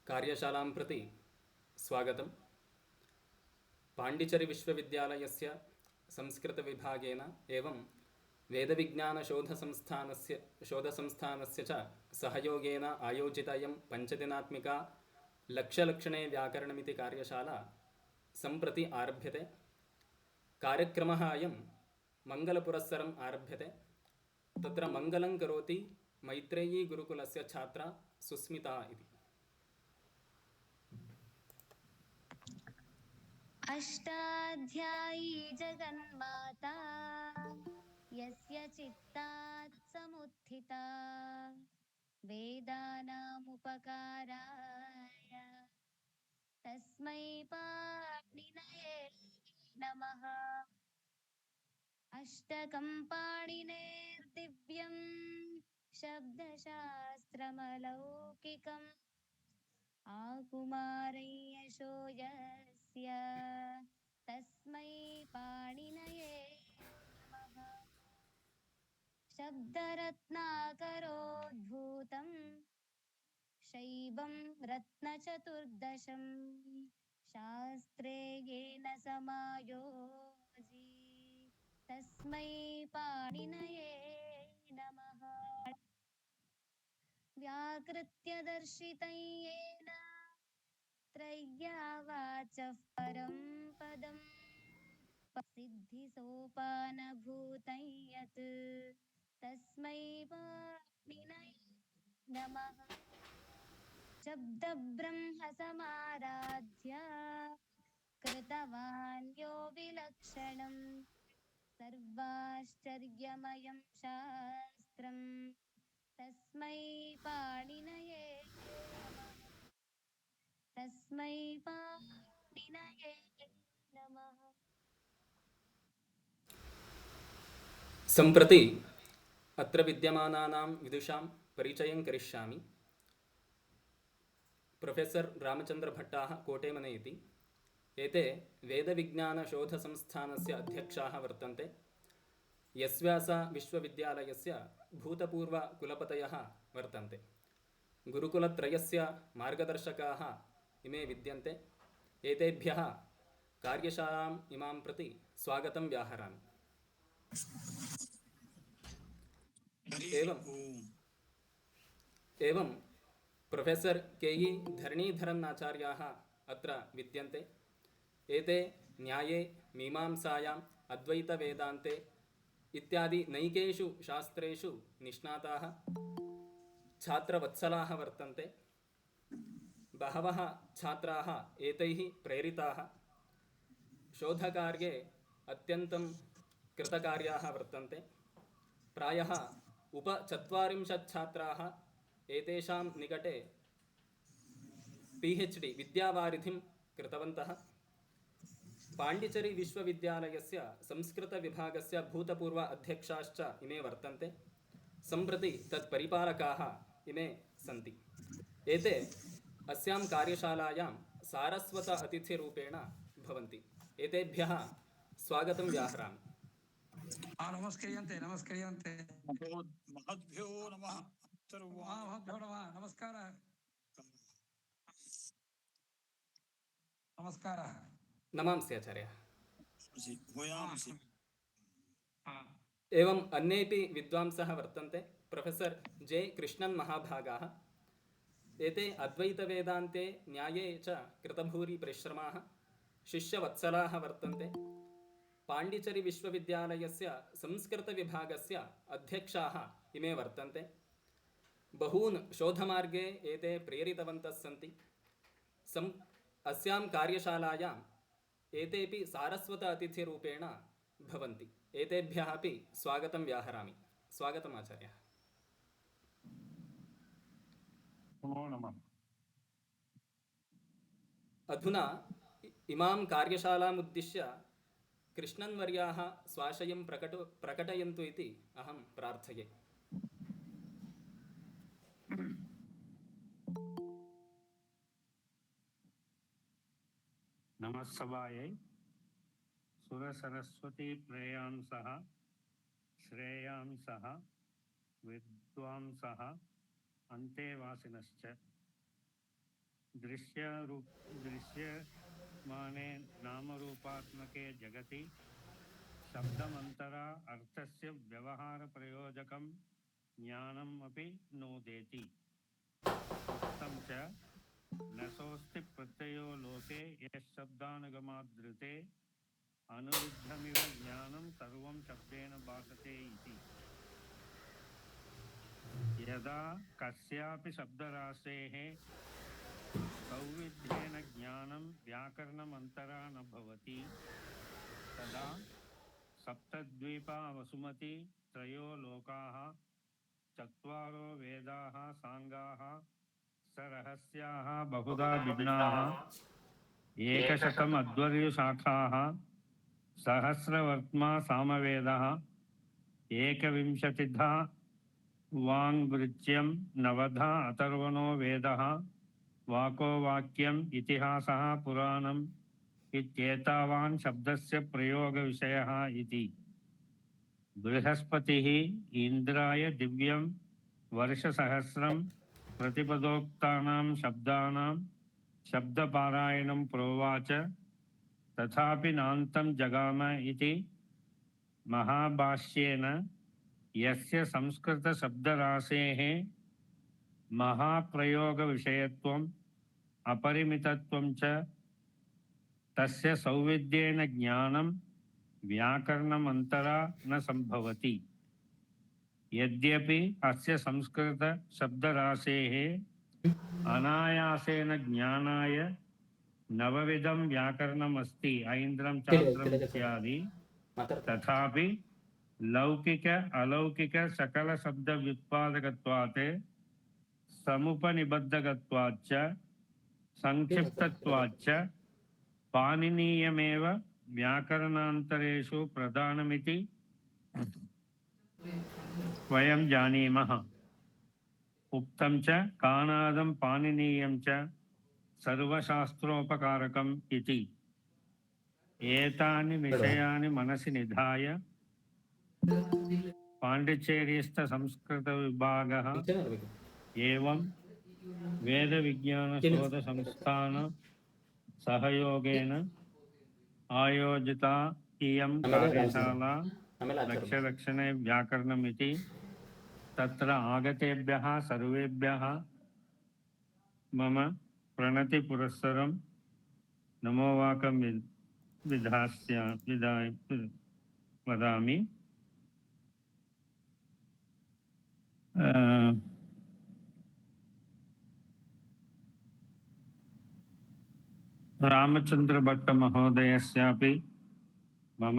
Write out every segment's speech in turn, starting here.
कार्यशालां प्रति स्वागतम्। पाण्डिचेरी विश्वविद्यालयस्य संस्कृतविभागेन एवं शोधसंस्थानस्य च सहयोगेन आयोजितायं पञ्चदिनात्मिका लक्ष्यलक्षणे व्याकरणमिति कार्यशाला सम्प्रति आरभ्यते। कार्यक्रमः अयं मङ्गलपुरस्सरम् आरभ्यते। तत्र मङ्गलं करोति मैत्रेयी गुरुकुलस्य छात्रा सुस्मिता इति। अष्टाध्यायी जगन्माता यस्य चित्तात् समुत्थिता वेदानामुपकाराय तस्मै पाणिनये नमः। अष्टकं पाणिनेर्दिव्यं शब्दशास्त्रमलौकिकम् आकुमारय्यशो यस्य तस्मै पाणिनये नमः। शब्दरत्नाकरोद्भूतं शैवं रत्नचतुर्दशम् शास्त्रे येन समायोजि तस्मै पाणिनये नमः। व्याकृत्य दर्शितं येन त्रय्यावाचः परं पदम् सिद्धिसोपानभूतं यत् तस्मै पाणिनये नमः। शब्दब्रह्म समाराध्य कृतवान् यो विलक्षणम् सर्वाश्चर्यमयं शास्त्रम् तस्मै पाणिनये नमः। तस्मै पाणिनये नमः। सम्प्रति अत्र विद्यमानानां विदुषां परिचयं करिष्यामि। प्रोफेसर् रामचन्द्रभट्टाः कोटेमने इति। एते वेदविज्ञानशोधसंस्थानस्य अध्यक्षाः वर्तन्ते। यस्व्यासविश्वविद्यालयस्य भूतपूर्वकुलपतयः वर्तन्ते। गुरुकुलत्रयस्य मार्गदर्शकाः इमे विद्यन्ते। एतेभ्यः कार्यशालाम् इमां प्रति स्वागतं व्याहरामि। एवं प्रोफेसर् के.ई. धरणीधरन् आचार्याः अत्र विद्यन्ते। एते न्याये, मीमांसायाम्, अद्वैतवेदान्ते इत्यादि नैकेषु शास्त्रेषु निष्णाताः छात्रवत्सलाः वर्तन्ते। बहवः छात्राः एतैः प्रेरिताः शोधकार्ये अत्यन्तं कृतकार्याः वर्तन्ते। प्रायः 40 छात्राः एतेषां निकटे PhD विद्यावारिधिं कृतवन्तः। पाण्डिचेरी-विश्वविद्यालयस्य संस्कृतविभागस्य भूतपूर्व अध्यक्षाश्च इमे वर्तन्ते। सम्प्रति तत्परिपालकाः इमे सन्ति। एते अस्यां कार्यशालायां सारस्वत अतिथिरूपेण भवन्ति। एतेभ्यः स्वागतं व्याहरामि। नमस्क्रियन्ते महद्भ्यो नमः। नमस्कारः। नमस्कारः। नमांसि आचार्य। भूयामसि। एवम् अन्येपि विद्वांसः वर्तन्ते। प्रोफेसर् जे कृष्णन् महाभागाः। एते अद्वैतवेदान्ते न्याये च कृतभूरिपरिश्रमाः शिष्यवत्सलाः वर्तन्ते। पाण्डिचेरी-विश्वविद्यालयस्य संस्कृतविभागस्य अध्यक्षाः इमे वर्तन्ते। बहून् शोधमार्गे एते प्रेरितवन्तः सन्ति। अस्यां कार्यशालायाम् एतेपि सारस्वत अतिथिरूपेण भवन्ति। एतेभ्यः अपि स्वागतं व्याहरामि। स्वागतम् आचार्य। नमो नमः। अधुना इमां कार्यशालाम् उद्दिश्य कृष्णन्वर्याः स्वाशयं प्रकटयन्तु इति अहं प्रार्थये। नमः सभायै सुरसरस्वती प्रेयांसः श्रेयांसः विद्वांसः अन्तेवासिनश्च दृश्यमाने नामरूपात्मके जगति शब्दमन्तरा अर्थस्य व्यवहारप्रयोजकं ज्ञानम् अपि नोदेति। उक्तं च न सोऽस्ति प्रत्ययो लोके यः शब्दानुगमादृते अनुविद्धमिव ज्ञानं सर्वं शब्देन भासते इति। यदा कस्यापि शब्दराशेः सौविध्येन ज्ञानं व्याकरणमन्तरा न भवति तदा सप्तद्वीपा वसुमती त्रयो लोकाः चत्वारो वेदाः साङ्गाः सरहस्याः बहुधा भिन्नाः एकशतम् अध्वर्युशाखाः सहस्रवर्त्मा सामवेदः एकविंशतिधा वाङ्वृच्यं नवधा अथर्वणो वेदः वाको वाक्यम् इतिहासः पुराणम् इत्येतावान् शब्दस्य प्रयोगविषयः इति। बृहस्पतिः इन्द्राय दिव्यं वर्षसहस्रं प्रतिपदोक्तानां शब्दानां शब्दपारायणं प्रोवाच तथापि नान्तं जगाम इति महाभाष्येन यस्य संस्कृतशब्दराशेः महाप्रयोगविषयत्वम् अपरिमितत्वं च तस्य सौविध्येन ज्ञानं व्याकरणमन्तरा न संभवति। यद्यपि अस्य संस्कृतशब्दराशेः अनायासेन ज्ञानाय नवविधं व्याकरणमस्ति ऐन्द्रं चान्द्रम् इत्यादि, तथापि लौकिक अलौकिक सकल शब्द व्युत्पादकत्वात् समुपनिबद्धकत्वाच्च संक्षिप्तत्वाच्च पाणिनीयमेव व्याकरणान्तरेषु प्रधानमिति वयं जानीमः। उक्तं च काणादं पाणिनीयं च सर्वशास्त्रोपकारकम् इति। एतानि विषयानि मनसि निधाय पाण्डिचेरीस्थ संस्कृतविभागः एवं वेदविज्ञानशोधसंस्थान सहयोगेन आयोजिता इयं कार्यशाला लक्ष्यलक्षणे व्याकरणमिति। तत्र आगतेभ्यः सर्वेभ्यः मम प्रणतिपुरस्सरं नमोवाकं वदामि। रामचन्द्रभट्टमहोदयस्यापि मम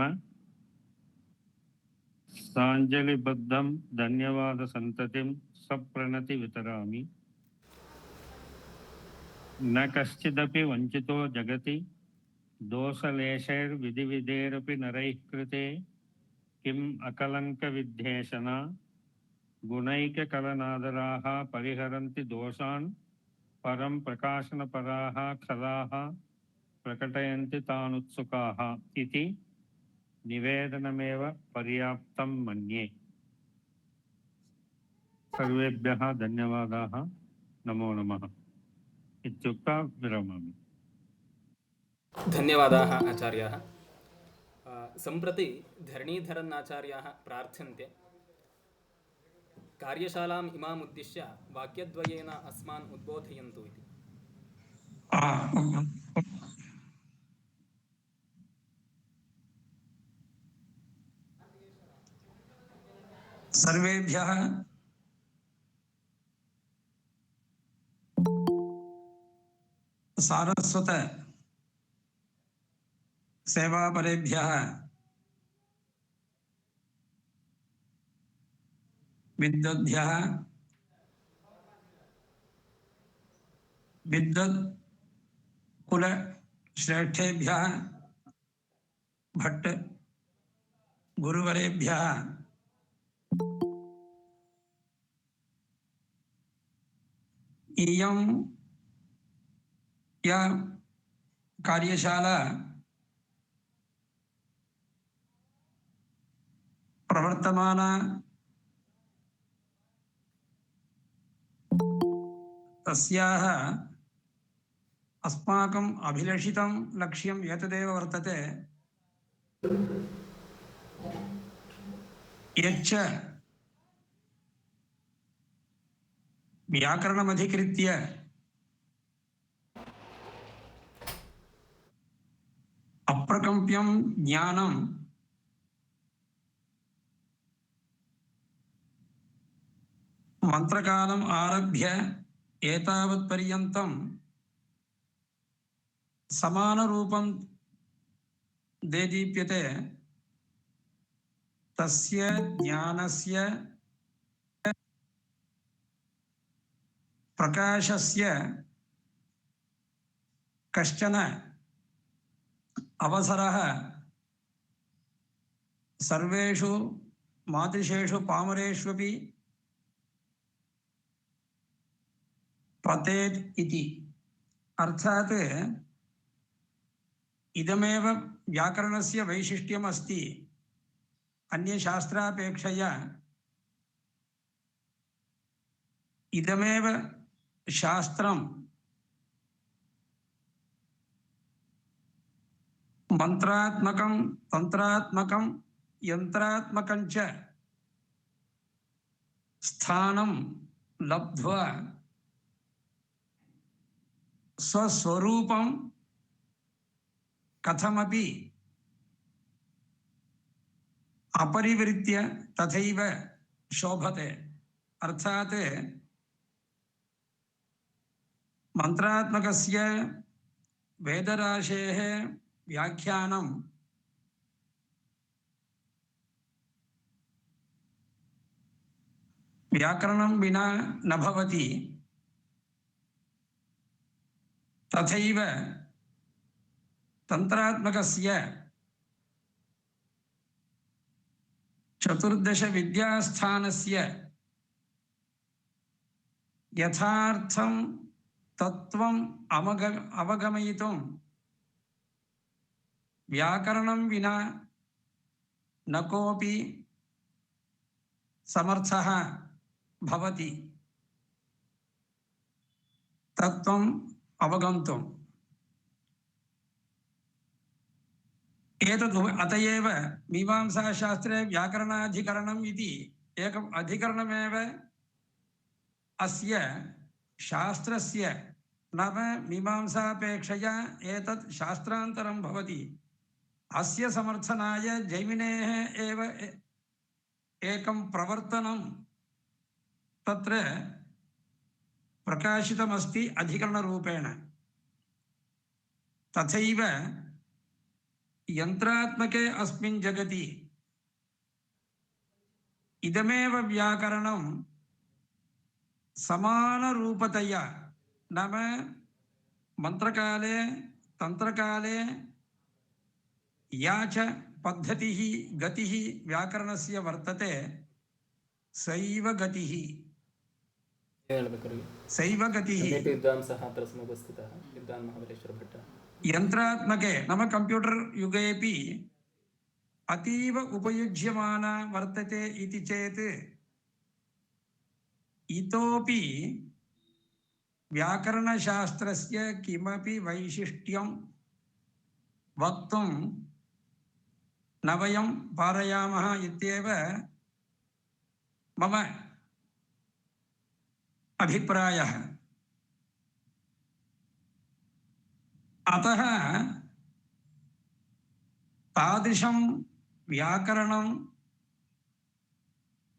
साञ्जलिबद्धं धन्यवादसन्ततिं सप्रणति वितरामि। न कश्चिदपि वञ्चितो जगति दोषलेशैर्विधिविधेरपि नरैः कृते किम् अकलङ्कविद्वेषणा गुणैककलनादराः परिहरन्ति दोषान् परं प्रकाशनपराः खलाः प्रकटयन्ति तानुत्सुकाः इति निवेदनमेव पर्याप्तं मन्ये। सर्वेभ्यः धन्यवादाः। नमो नमः इत्युक्त्वा विरमामि। धन्यवादाः आचार्याः। सम्प्रति धरणीधरन् आचार्याः प्रार्थ्यन्ते कार्यशालाम् इमाम् उद्दिश्य वाक्यद्वयेन अस्मान् उद्बोधयन्तु इति। सर्वेभ्यः सारस्वत सेवापरेभ्यः विद्वद्भ्यः विद्वत् कुल श्रेष्ठेभ्यः भट्ट गुरुवरेभ्यः इयं या कार्यशाला प्रवर्तमाना तस्याः अस्माकम् अभिलषितं लक्ष्यम् एतदेव वर्तते यच्च व्याकरणमधिकृत्य अप्रकम्प्यं ज्ञानं मंत्रकालम् आरभ्य एतावत्पर्यन्तं समानरूपं देदीप्यते तस्य ज्ञानस्य प्रकाशस्य कश्चन अवसरः सर्वेषु मादृशेषु पामरेष्वपि पतेत् इति। अर्थात् इदमेव व्याकरणस्य वैशिष्ट्यम् अस्ति। अन्यशास्त्रापेक्षया इदमेव शास्त्रं मंत्रात्मकं तंत्रात्मकं यंत्रात्मकं च स्थानं लब्ध्वा स्वस्वरूपं कथमपि अपरिवृत्य तथैव शोभते। अर्थात् मंत्रात्मकस्य वेदराशेः व्याख्यानं व्याकरणं विना न भवति। तथैव तंत्रात्मकस्य चतुर्दश विद्यास्थानस्य यथार्थं तत्त्वम् अवगमयितुं व्याकरणं विना न कोऽपि समर्थः भवति तत्त्वम् अवगन्तुम्। एतद् अतएव मीमांसाशास्त्रे व्याकरणाधिकरणम् इति एकम् अधिकरणमेव अस्य शास्त्रस्य नाम मीमांसापेक्षया एतत् शास्त्रान्तरं भवति। अस्य समर्थनाय जैमिनेः एव एकं प्रवर्तनं तत्र प्रकाशितमस्ति अधिकरणरूपेण। तथैव यंत्रात्मके अस्मिन् जगति इदमेव व्याकरणं समानरूपतया नाम मंत्रकाले तंत्रकाले या च पद्धतिः गतिः व्याकरणस्य वर्तते सैव गतिः सैव गतिः। विद्वांसः अत्र समुपस्थितः विद्वान् महाबलेश्वर भट्टः। यंत्रात्मके नाम कंप्यूटर युगेपि अतीव उपयुज्यमाना वर्तते इति चेत् इतोपि व्याकरणशास्त्रस्य किमपि वैशिष्ट्यं वक्तुं न वयं पारयामः इत्येव मम अभिप्रायः। अतः तादृशं व्याकरणम्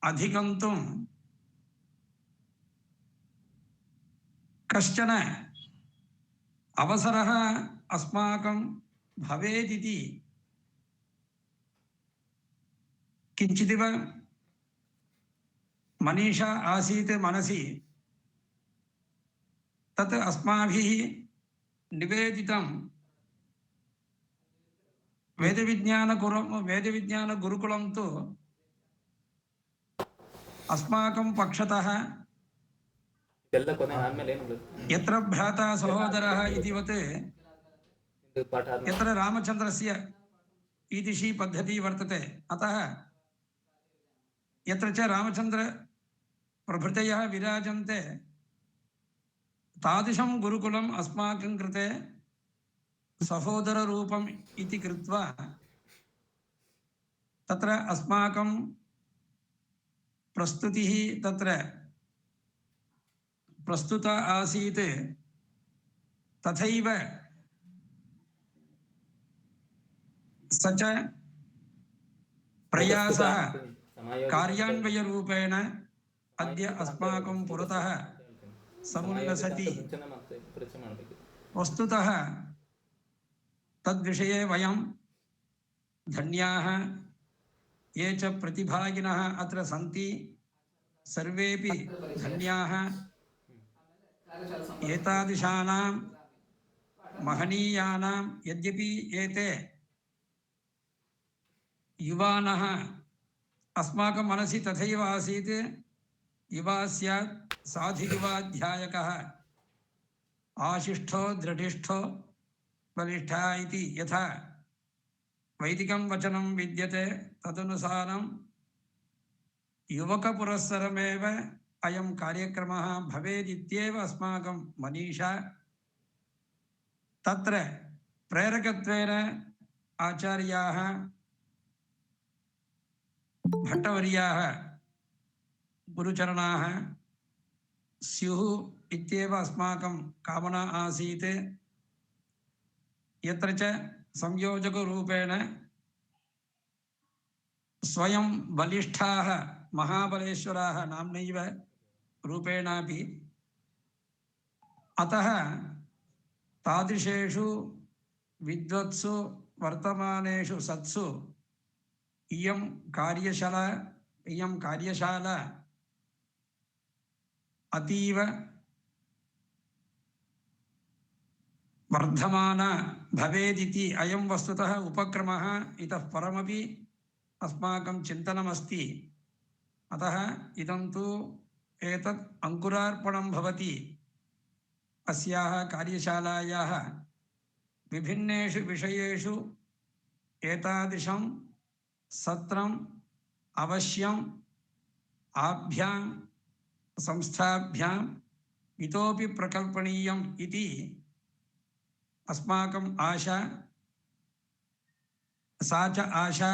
अधिगन्तुं कश्चन अवसरः अस्माकं भवेदिति किञ्चिदिव मनीषा आसीत् मनसि। तत् अस्माभिः निवेदितं वेदविज्ञानगुरुकुलं तु अस्माकं पक्षतः यत्र भ्राता सहोदरः इतिवत् यत्र रामचन्द्रस्य ईदृशी पद्धतिः वर्तते। अतः यत्र च रामचन्द्र प्रभृतयः विराजन्ते तादृशं गुरुकुलम् अस्माकं कृते सहोदररूपम् इति कृत्वा तत्र अस्माकं प्रस्तुतिः तत्र प्रस्तुता आसीत्। तथैव स च प्रयासः कार्यान्वयरूपेण अद्य अस्माकं पुरतः समुल्लसति। वस्तुतः तद्विषये वयं धन्याः। ये च प्रतिभागिनः अत्र सन्ति सर्वेपि धन्याः। एतादृशानां महनीयानां यद्यपि एते युवानः अस्माकं मनसि तथैव आसीत्, युवा स्यात् साधुयुवाध्यायकः आशिष्ठो दृढिष्ठो बलिष्ठः इति यथा वैदिकं वचनं विद्यते तदनुसारं युवकपुरस्सरमेव अयं कार्यक्रमः भवेदित्येव अस्माकं मनीषा। तत्र प्रेरकत्वेन आचार्याः भट्टवर्याः गुरुचरणाः स्युः इत्येव अस्माकं कामना आसीत्। यत्र च संयोजकरूपेण स्वयं बलिष्ठाः महाबलेश्वराः नाम्नैव रूपेणापि, अतः तादृशेषु विद्वत्सु वर्तमानेषु सत्सु इयं कार्यशाला अतीव वर्धमाना भवेदिति अयं वस्तुतः उपक्रमः इतः परमपि अस्माकं चिन्तनमस्ति। अतः इदं तु एतत् अंकुरार्पणं भवति अस्याः कार्यशालायाः। विभिन्नेषु विषयेषु एतादृशं सत्रम् अवश्यम् आभ्यां संस्थाभ्याम् इतोपि प्रकल्पनीयम् इति अस्माकम् आशा। सा च आशा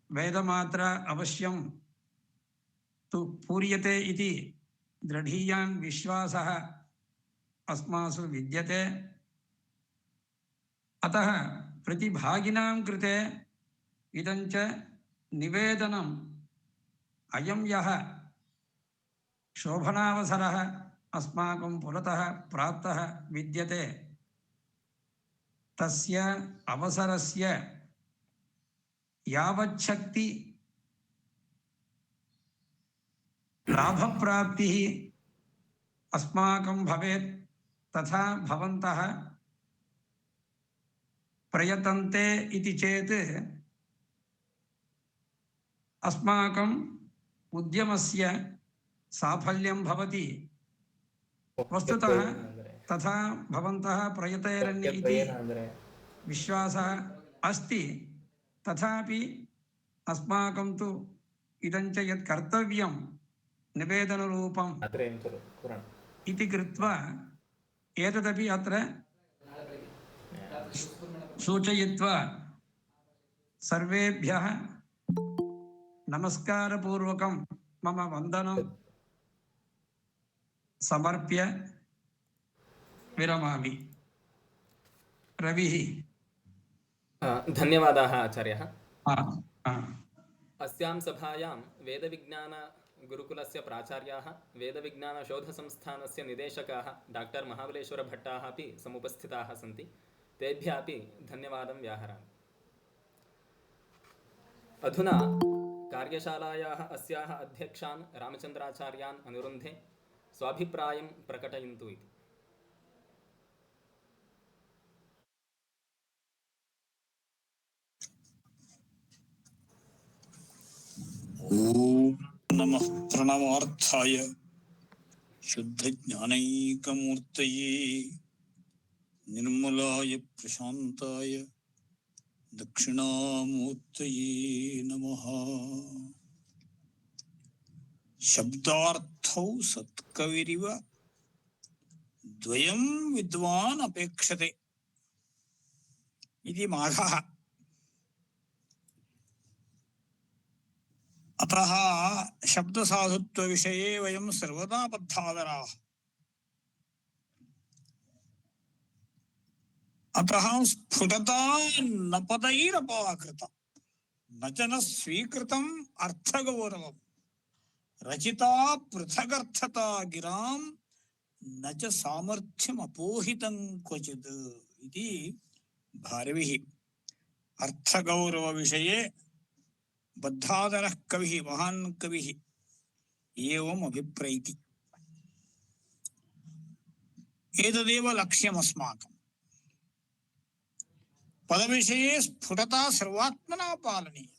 वेदमात्रा अवश्यं तु पूर्यते इति दृढीयान् विश्वासः अस्मासु विद्यते। अतः प्रतिभागिनां कृते इदं च निवेदनम्, अयं यः शोभनावसरः अस्माकं पुरतः प्राप्तः विद्यते तस्य अवसरस्य यावच्छक्ति लाभप्राप्तिः अस्माकं भवेत् तथा भवन्तः प्रयतन्ते इति चेत् अस्माकम् उद्यमस्य साफल्यं भवति। वस्तुतः तथा भवन्तः प्रयतेरन् इति विश्वासः अस्ति। तथापि अस्माकं तु इदं च यत् कर्तव्यं निवेदनरूपम् इति कृत्वा एतदपि अत्र सूचयित्वा सर्वेभ्यः नमस्कारपूर्वकं मम वन्दनं समर्प्य विरमामि। रविः। धन्यवादाः आचार्यः। अस्यां सभायां वेदविज्ञानगुरुकुलस्य प्राचार्याः, वेदविज्ञानशोधसंस्थानस्य निदेशकाः डाक्टर् महाबलेश्वरभट्टाः अपि समुपस्थिताः सन्ति। तेभ्यः अपि धन्यवादं व्याहरामि। अधुना कार्यशालायाः अस्याः अध्यक्षान् रामचन्द्राचार्यान् अनुरुन्धे स्वाभिप्रायं प्रकटयन्तु इति। ओम नमः प्रणवार्थाय शुद्धज्ञानैकमूर्तये निर्मलाय प्रशान्ताय दक्षिणामूर्तये नमः। शब्दार्थौ सत्कविरिव द्वयं विद्वान् अपेक्षते इति माघः। अतः शब्दसाधुत्वविषये वयं सर्वदा बद्धादराः। अतः स्फुटता न पदैरपाकृता न च न स्वीकृतम् अर्थगौरवम् रचिता पृथगर्थता गिरां न च सामर्थ्यम् अपोहितं क्वचित् इति भारविः। अर्थगौरव विषये बद्धादरः कविः महान् कविः एवम् अभिप्रैति। एतदेव लक्ष्यम् अस्माकम्। पदविषये स्फुटता सर्वात्मना पालनीय,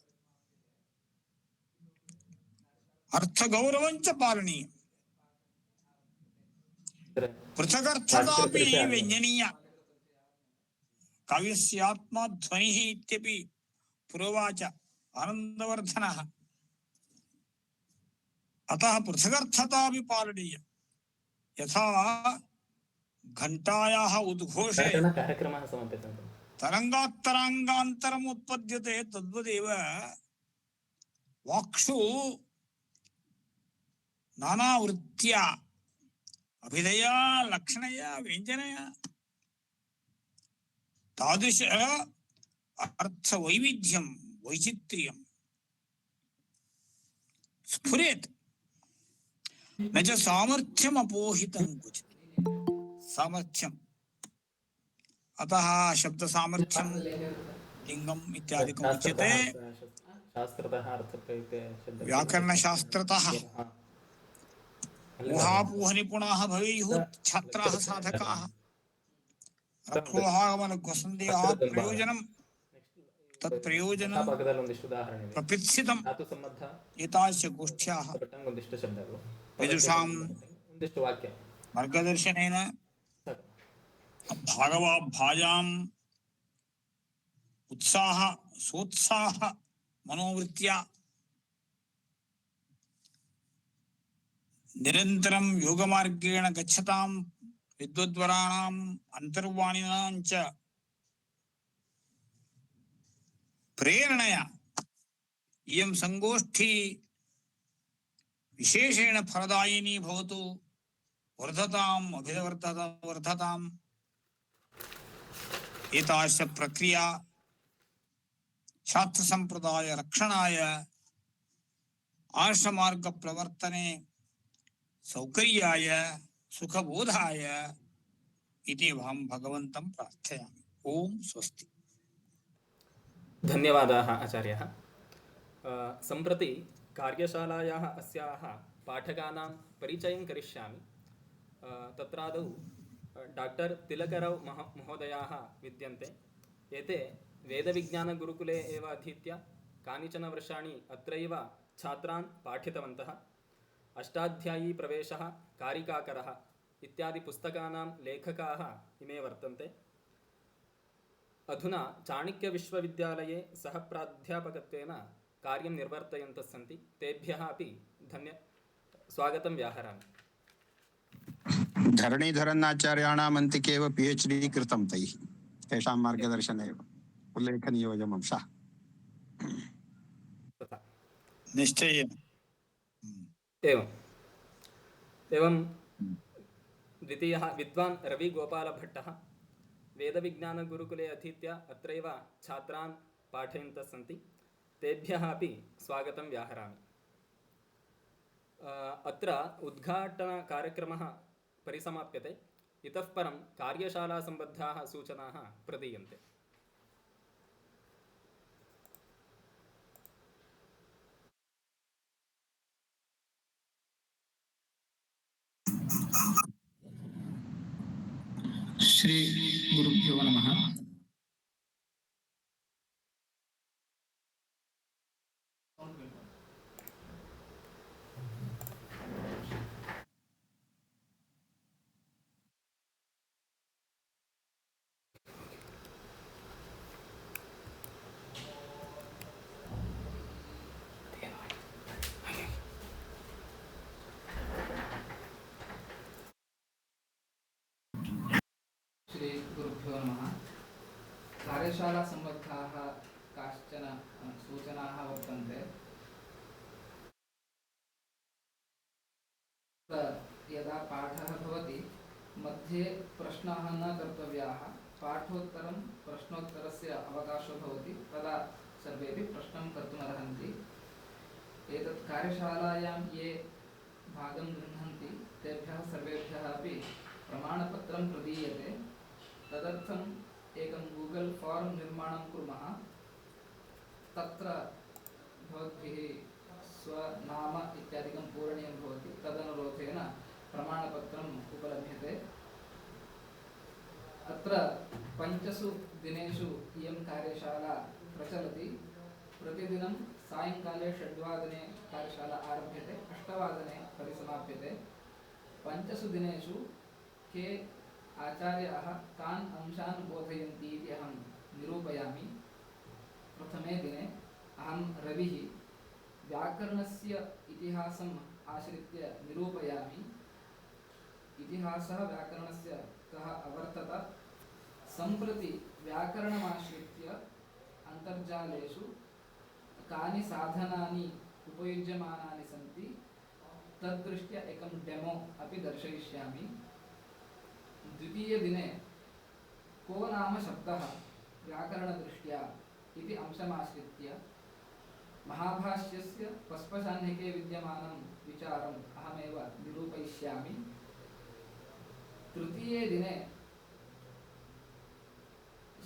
अर्थगौरवं च पालनीय, पृथगर्थतापि व्यञ्जनीय। काव्यस्यात्मा ध्वनिः इत्यपि पुरोवाच आनन्दवर्धनः। अतः पृथगर्थतापि पालनीय। यथा घण्टायाः उद्घोषे कार्यक्रमः समाप्यते तरङ्गात्तराङ्गान्तरम् उत्पद्यते, तद्वदेव वाक्षु नानावृत्त्या अभिधया लक्षणया व्यञ्जनया तादृश अर्थवैविध्यं वैचित्र्यं स्फुरेत्, न च सामर्थ्यम् अपोहितं क्वचित्। सामर्थ्यम्, अतः शब्द सामर्थ्यं लिङ्गम् इत्यादिकम् उच्यते। शास्त्रतः अर्थप्रयुक्ते व्याकरणशास्त्रतः ऊहापोहनिपुणाः भवेयुः छात्राः साधकाः। रक्षोहागमनग्वसन्देहाः प्रयोजनं तत्प्रयोजनं प्रपित्सितं एतादृश गोष्ठ्याः विदुषां मार्गदर्शनेन भागवाभाजाम् उत्साह सोत्साह मनोवृत्त्या निरन्तरं योगमार्गेण गच्छतां विद्वद्वराणाम् अन्तर्वाणिनां च प्रेरणया इयं संगोष्ठी विशेषेण फलदायिनी भवतु, वर्धताम् वर्धताम्। एतादृश प्रक्रिया शास्त्रसम्प्रदाय रक्षणाय आर्षमार्गप्रवर्तने सौकर्याय सुखबोधाय इति अहं भगवन्तं प्रार्थयामि। ओम स्वस्ति। धन्यवादाः आचार्यः। सम्प्रति कार्यशालायाः अस्याः पाठकानां परिचयं करिष्यामि। तत्रादौ डाक्टर् तिलकराव् महोदयाः विद्यन्ते। एते वेदविज्ञानगुरुकुले एव अधीत्य कानिचन वर्षाणि अत्रैव छात्रान् पाठितवन्तः। अष्टाध्यायी प्रवेशः, कारिकाकरः इत्यादि पुस्तकानां लेखकाः इमे वर्तन्ते। अधुना चाणक्यविश्वविद्यालये सहप्राध्यापकत्वेन कार्यं निर्वर्तयन्तः सन्ति। तेभ्यः अपि स्वागतं व्याहरामि। धरणीधरनाचार्याणाम् अन्तिके एव PhD कृतं तैः, तेषां मार्गदर्शने एव उल्लेखनीयोऽयम् अंशः। निश्चयेन एवं द्वितीयः विद्वान् रविगोपालभट्टः वेदविज्ञानगुरुकुले अधीत्य अत्रैव छात्रान् पाठयन्तः सन्ति। तेभ्यः अपि स्वागतं व्याहरामि। अत्र उद्घाटनकार्यक्रमः परिसमाप्यते। इतः परं कार्यशालासम्बद्धाः सूचनाः प्रदीयन्ते। श्री गुरुभ्यो नमः। श्रीगुरुभ्यो नमः। कार्यशालासम्बद्धाः काश्चन सूचनाः वर्तन्ते। यदा पाठः भवति मध्ये प्रश्नाः न कर्तव्याः, पाठोत्तरं प्रश्नोत्तरस्य अवकाशो भवति, तदा सर्वेपि प्रश्नं कर्तुमर्हन्ति। एतत् कार्यशालायां ये भागं गृह्णन्ति तेभ्यः सर्वेभ्यः अपि प्रमाणपत्रं प्रदीयते। तदर्थम् एकं गूगल् फार्म् निर्माणं कुर्मः। तत्र भवद्भिः स्वनाम इत्यादिकं पूरणीयं भवति। तदनुरोधेन प्रमाणपत्रम् उपलभ्यते। अत्र 5 दिनेषु इयं कार्यशाला प्रचलति। प्रतिदिनं सायङ्काले 6 वादने कार्यशाला आरभ्यते, 8 वादने परिसमाप्यते। 5 दिनेषु के आचार्याः कान् अंशान् बोधयन्ति इति अहं निरूपयामि। प्रथमे दिने अहं रविः व्याकरणस्य इतिहासम् आश्रित्य निरूपयामि। इतिहासः व्याकरणस्य कः अवर्तत, सम्प्रति व्याकरणमाश्रित्य अन्तर्जालेषु कानि साधनानि उपयुज्यमानानि सन्ति तद्दृष्ट्या एकं डेमो अपि दर्शयिष्यामि। द्वितीयदिने को नाम शब्दः व्याकरणदृष्ट्या इति अंशमाश्रित्य महाभाष्यस्य पस्पशाह्निके विद्यमानं विचारम् अहमेव निरूपयिष्यामि। तृतीये दिने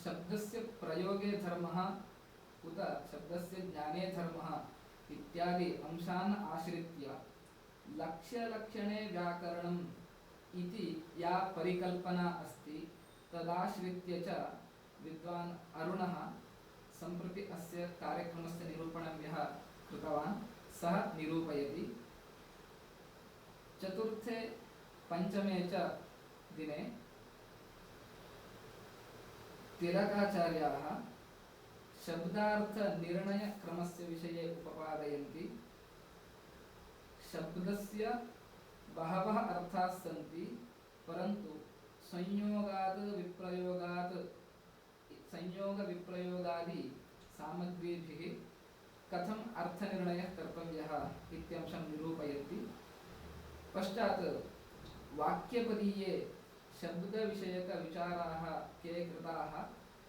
शब्दस्य प्रयोगे धर्मः उत शब्दस्य ज्ञाने धर्मः इत्यादि अंशान् आश्रित्य लक्ष्यलक्षणे व्याकरणम् इति या परिकल्पना अस्ति तदाश्रित्य च विद्वान् अरुणः सम्प्रति अस्य कार्यक्रमस्य निरूपणं यः कृतवान् सः निरूपयति। चतुर्थे पञ्चमे च दिने तिलकाचार्याः शब्दार्थनिर्णयक्रमस्य विषये उपपादयन्ति। शब्दस्य बहवः अर्थाः सन्ति, परन्तु संयोगविप्रयोगादि सामग्रीभिः कथम् अर्थनिर्णयः कर्तव्यः इत्यंशं निरूपयन्ति। पश्चात् वाक्यपदीये शब्दविषयकविचाराः के कृताः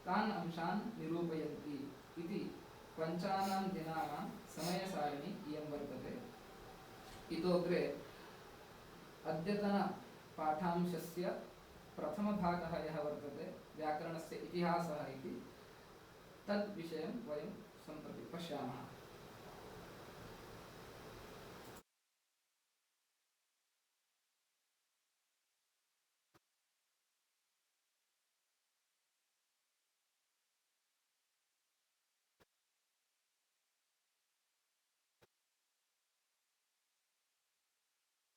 तान् अंशान् निरूपयन्ति इति 5 दिनानां समयसारिणी इयं वर्तते। इतोऽग्रे अद्यतनपाठांशस्य प्रथमभागः यः वर्तते व्याकरणस्य इतिहासः इति, तद्विषयं वयं सम्प्रति पश्यामः।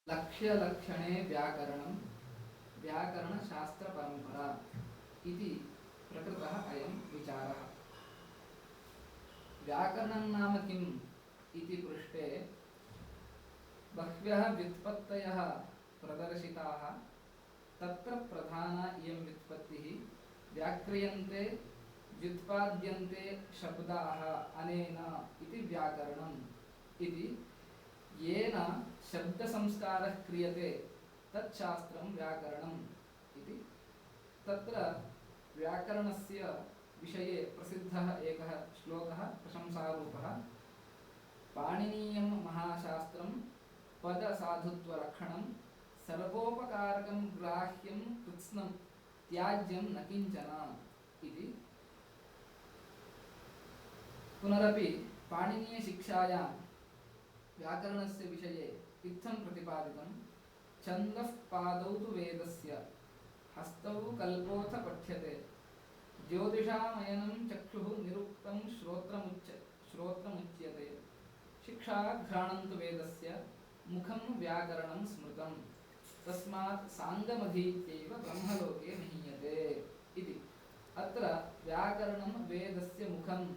लक्ष्यलक्षणे व्याकरणं व्याकरणशास्त्रपरम्परा इति प्रकृतः अयं विचारः। व्याकरणं नाम किम् इति पृष्टे बह्व्यः व्युत्पत्तयः प्रदर्शिताः। तत्र प्रधाना इयं व्युत्पत्तिः व्याक्रियन्ते व्युत्पाद्यन्ते शब्दाः अनेन इति व्याकरणम् इति। येन शब्दसंस्कारः क्रियते तच्छास्त्रं व्याकरणम् इति। तत्र व्याकरणस्य विषये प्रसिद्धः एकः श्लोकः प्रशंसारूपः। पाणिनीयं महाशास्त्रं पदसाधुत्वलक्षणं सर्वोपकारकं ग्राह्यं कृत्स्नं त्याज्यं न किञ्चन इति। पुनरपि पाणिनीयशिक्षायां व्याकरणस्य विषये इत्थं प्रतिपादितं। छन्दः पादौ तु वेदस्य हस्तौ कल्पोऽथ पठ्यते ज्योतिषामयनं चक्षुः निरुक्तं श्रोत्रमुच्यते शिक्षा घ्राणं तु वेदस्य मुखं व्याकरणं स्मृतं तस्मात् साङ्गमधीत्यैव ब्रह्मलोके महीयते इति। अत्र व्याकरणं वेदस्य मुखम्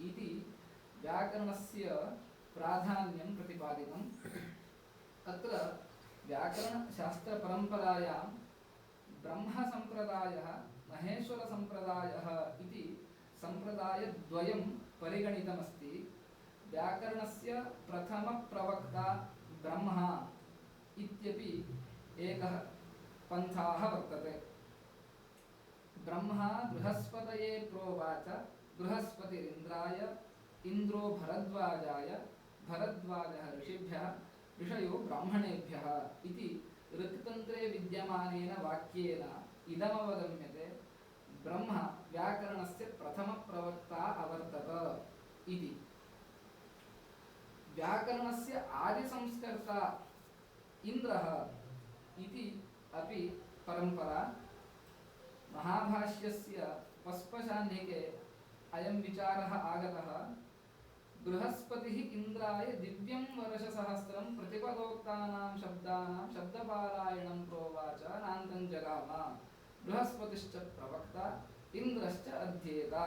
इति व्याकरणस्य प्राधान्यं प्रतिपादितम्। अत्र व्याकरणशास्त्रपरम्परायां ब्रह्मसम्प्रदायः महेश्वरसम्प्रदायः इति सम्प्रदायद्वयं परिगणितमस्ति। व्याकरणस्य प्रथमप्रवक्ता ब्रह्मा इत्यपि एकः पन्थाः वर्तते। ब्रह्मा बृहस्पतये प्रोवाच बृहस्पतिरिन्द्राय इन्द्रो भरद्वाजाय भरद्वाजः ऋषिभ्यः ऋषयो ब्राह्मणेभ्यः इति ऋक्तन्त्रे विद्यमानेन वाक्येन इदमवगम्यते ब्रह्म व्याकरणस्य प्रथमप्रवक्ता अवर्तत इति। व्याकरणस्य आदिसंस्कर्ता इन्द्रः इति अपि परम्परा। महाभाष्यस्य पस्पशाह्निके अयं विचारः आगतः। बृहस्पतिः इन्द्राय दिव्यं वर्षसहस्रं प्रतिपदोक्तानां शब्दानां शब्दपारायणं प्रोवाच नान्तं जगाम। बृहस्पतिश्च प्रवक्ता इन्द्रश्च अध्येता।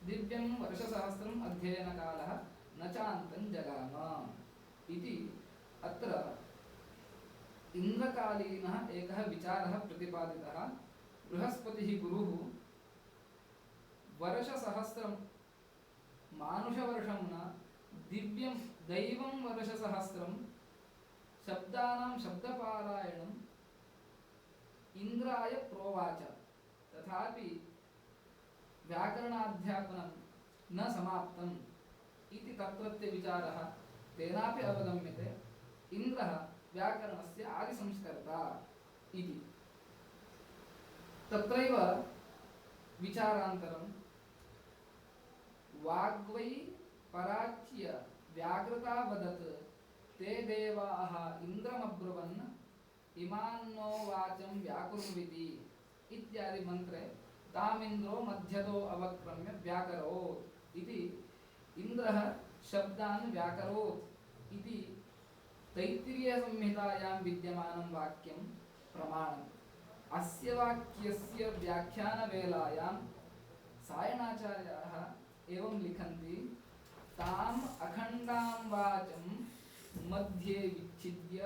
दिव्यं वर्षसहस्रम् अध्ययनकालः न चान्तं जगाम इति। अत्र इन्द्रकालीनः एकः विचारः प्रतिपादितः। बृहस्पतिः गुरुः वर्षसहस्रं मानुषवर्षं न दिव्यं दैवं वर्षसहस्रं शब्दानां शब्दपारायणम् इन्द्राय प्रोवाच। तथापि व्याकरणाध्यापनं न समाप्तम् इति तत्रत्य विचारः तेनापि अवगम्यते। इन्द्रः व्याकरणस्य आदिसंस्कर्ता इति। तत्रैव विचारान्तरं वाग्वै पराच्य व्याकृता वदत् ते देवाः इन्द्रमब्रुवन् इमान्नो वाचं व्याकुर्विति इत्यादि मन्त्रे तामिन्द्रो मध्यतो अवक्रम्य व्याकरोत् इति। इन्द्रः शब्दान् व्याकरोत् इति तैत्तिरीयसंहितायां विद्यमानं वाक्यं प्रमाणम्। अस्य वाक्यस्य व्याख्यानवेलायां सायणाचार्याः एवं लिखन्ति ताम् अखण्डां वाचं मध्ये विच्छिद्य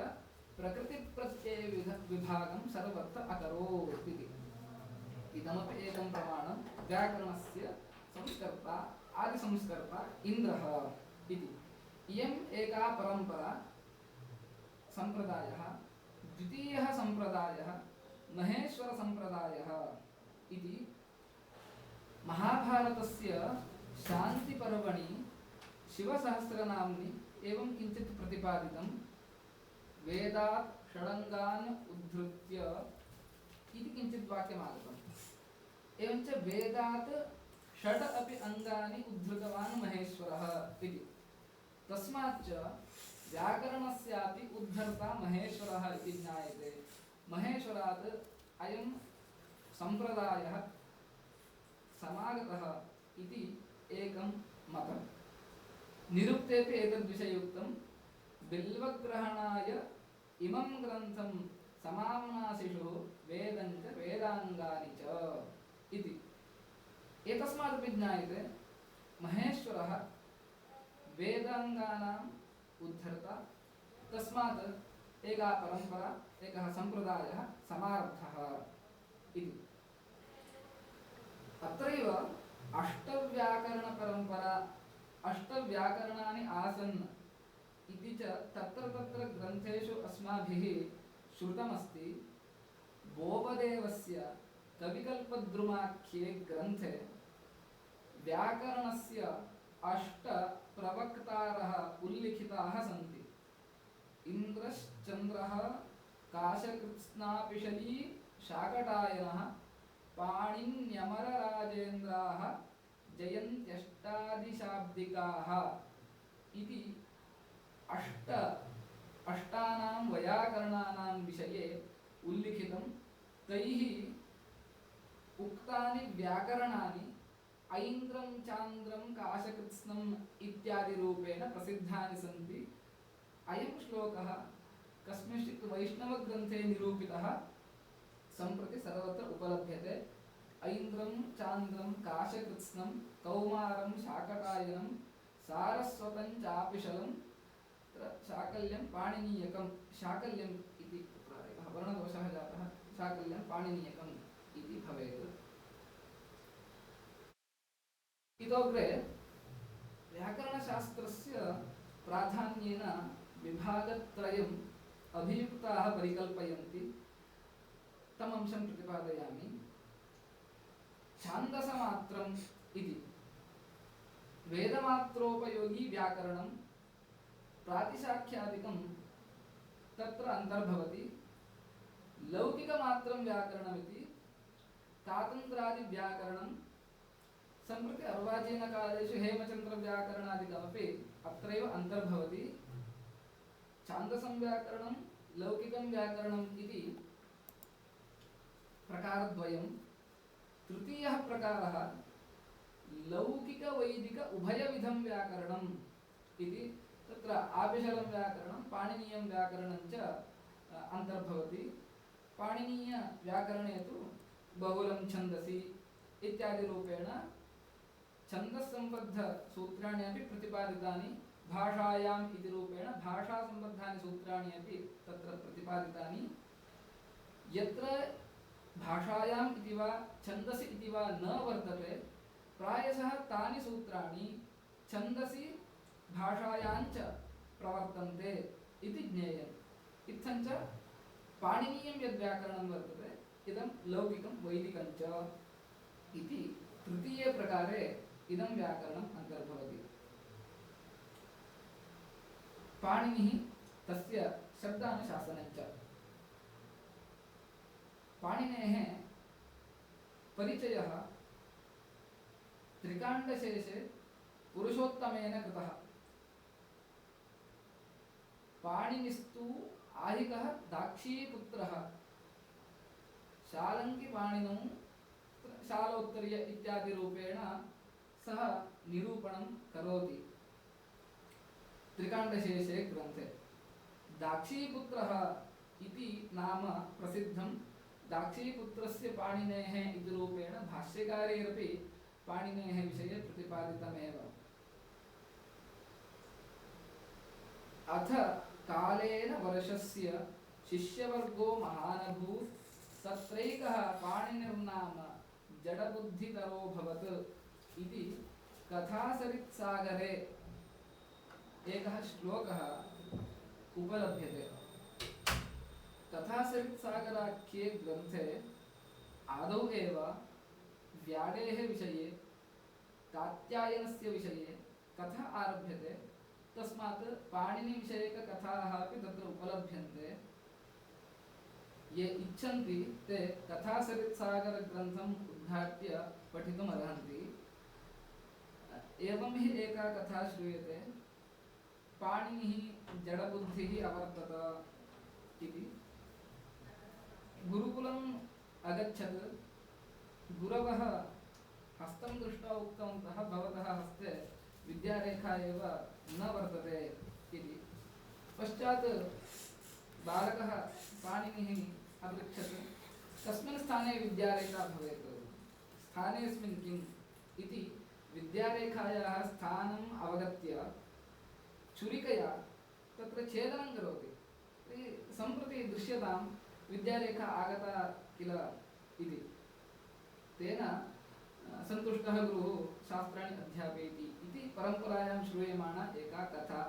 प्रकृतिप्रत्यय विभागं सर्वत्र अकरोत् इति। इदमपि एकं प्रमाणं व्याकरणस्य संस्कर्ता आदिसंस्कर्ता इन्द्रः इति। इयम् एका परम्परा सम्प्रदायः। द्वितीयः सम्प्रदायः महेश्वरसम्प्रदायः इति। महाभारतस्य शान्तिपर्वणि शिवसहस्रनाम्नि एवं किञ्चित् प्रतिपादितं। वेदात् षडङ्गान् उद्धृत्य इति किञ्चित् वाक्यमागतम्। एवञ्च वेदात् षड् अपि अङ्गानि उद्धृतवान् महेश्वरः इति। तस्माच्च व्याकरणस्यापि उद्धर्ता महेश्वरः इति ज्ञायते। महेश्वरात् अयं सम्प्रदायः समागतः इति एकं मतं। निरुक्तेपि एतद्विषये उक्तं बिल्वग्रहणाय इमं ग्रन्थं समाम्नासिषुः वेदञ्च वेदाङ्गानि च इति। एतस्मादपि ज्ञायते महेश्वरः वेदाङ्गानाम् उद्धर्ता। तस्मात् एका परम्परा एकः सम्प्रदायः समारब्धः इति। अत्रैव अष्टव्याकरणपरम्परा अष्टव्याकरणानि आसन् इति च तत्र तत्र ग्रन्थेषु अस्माभिः श्रुतमस्ति। बोबदेवस्य कविकल्पद्रुमाख्ये ग्रन्थे व्याकरणस्य अष्ट प्रवक्तारः उल्लिखिताः सन्ति। इन्द्रश्चन्द्रः काशकृत्स्नापिशली शाकटायनः पाणिन्यमरराजेन्द्राः जयन्त्यष्टादिशाब्दिकाः इति अष्टानां वैयाकरणानां विषये उल्लिखितं। तैः उक्तानि व्याकरणानि ऐन्द्रं चान्द्रं काशकृत्स्नम् इत्यादि रूपेण प्रसिद्धानि सन्ति। अयं श्लोकः कस्मिंश्चित् वैष्णवग्रन्थे निरूपितः सम्प्रति सर्वत्र उपलभ्यते। ऐन्द्रं चान्द्रं काशकृत्स्नं कौमारं शाकटायनं सारस्वतं चापिशलं शाकल्यं पाणिनीयकं शाकल्यम् इति वर्णदोषः जातः शाकल्यं पाणिनीयकम् इति भवेत्। इतोऽग्रे व्याकरणशास्त्रस्य प्राधान्येन विभागत्रयम् अभियुक्ताः परिकल्पयन्ति। तमंशं प्रतिपादयामि। छान्दसमात्रम् इति वेदमात्रोपयोगी व्याकरणं प्रातिशाख्यादिकं तत्र अन्तर्भवति। लौकिकमात्रं व्याकरणमिति कातन्त्रादिव्याकरणं सम्प्रति अर्वाचीनकालेषु हेमचन्द्रव्याकरणादिकमपि अत्रैव अन्तर्भवति। छान्दसं व्याकरणं लौकिकं व्याकरणम् इति प्रकारद्वयं। तृतीयः प्रकारः लौकिकवैदिक उभयविधं व्याकरणम् इति। तत्र आपिशलं व्याकरणं पाणिनीयं व्याकरणं च अन्तर्भवति। पाणिनीयव्याकरणे तु बहुलं छन्दसि इत्यादिरूपेण छन्दस्सम्बद्धसूत्राणि अपि प्रतिपादितानि। भाषायाम् इति रूपेण भाषासम्बद्धानि सूत्राणि अपि तत्र प्रतिपादितानि। यत्र भाषायाम् इति वा छन्दसि इति वा न वर्तते प्रायशः तानि सूत्राणि छन्दसि भाषायाञ्च प्रवर्तन्ते इति ज्ञेयम्। इत्थञ्च पाणिनीयं यद्व्याकरणं वर्तते इदं लौकिकं वैदिकं च इति तृतीये प्रकारे इदं व्याकरणम् अन्तर्भवति। पाणिनिः तस्य शब्दानुशासनं च। पाणिनेः परिचयः त्रिकाण्डशेषे पुरुषोत्तमेन कृतः। पाणिनिस्तु आहिकः दाक्षीपुत्रः शालङ्किपाणिनौ शालोत्तरीय इत्यादिरूपेण सः निरूपणं करोति त्रिकाण्डशेषे ग्रन्थे। दाक्षीपुत्रः इति नाम प्रसिद्धं। दाक्षीपुत्रस्य पाणिनेः इति रूपेण भाष्यकारैरपि पाणिनेः विषये प्रतिपादितमेव। अथ कालेन वर्षस्य शिष्यवर्गो महानभूत् तत्रैकः पाणिनिर्नाम जडबुद्धितरोऽभवत् इति कथासरित्सागरे एकः श्लोकः उपलभ्यते। कथासरित्सागराख्ये ग्रन्थे आदौ एव व्याडेः विषये कात्यायनस्य विषये कथा आरभ्यते। तस्मात् पाणिनिविषयककथाः अपि तत्र उपलभ्यन्ते। ये इच्छन्ति ते कथासरित्सागरग्रन्थम् उद्घाट्य पठितुम् अर्हन्ति। एवं हि एका कथा श्रूयते। पाणिनिः जडबुद्धिः अवर्तत इति। गुरुकुलम् अगच्छत्। गुरवः हस्तं दृष्ट्वा उक्तवन्तः भवतः हस्ते विद्यारेखा एव न वर्तते इति। पश्चात् बालकः पाणिनिः अपृच्छत् कस्मिन् स्थाने विद्यारेखा भवेत्, स्थानेऽस्मिन् किम् इति। विद्यारेखायाः स्थानम् अवगत्य छुरिकया तत्र छेदनं करोति। सम्प्रति दृश्यतां विद्यारेखा आगता किल इति। तेन सन्तुष्टः गुरुः शास्त्राणि अध्यापयति इति परम्परायां श्रूयमाणा एका कथा।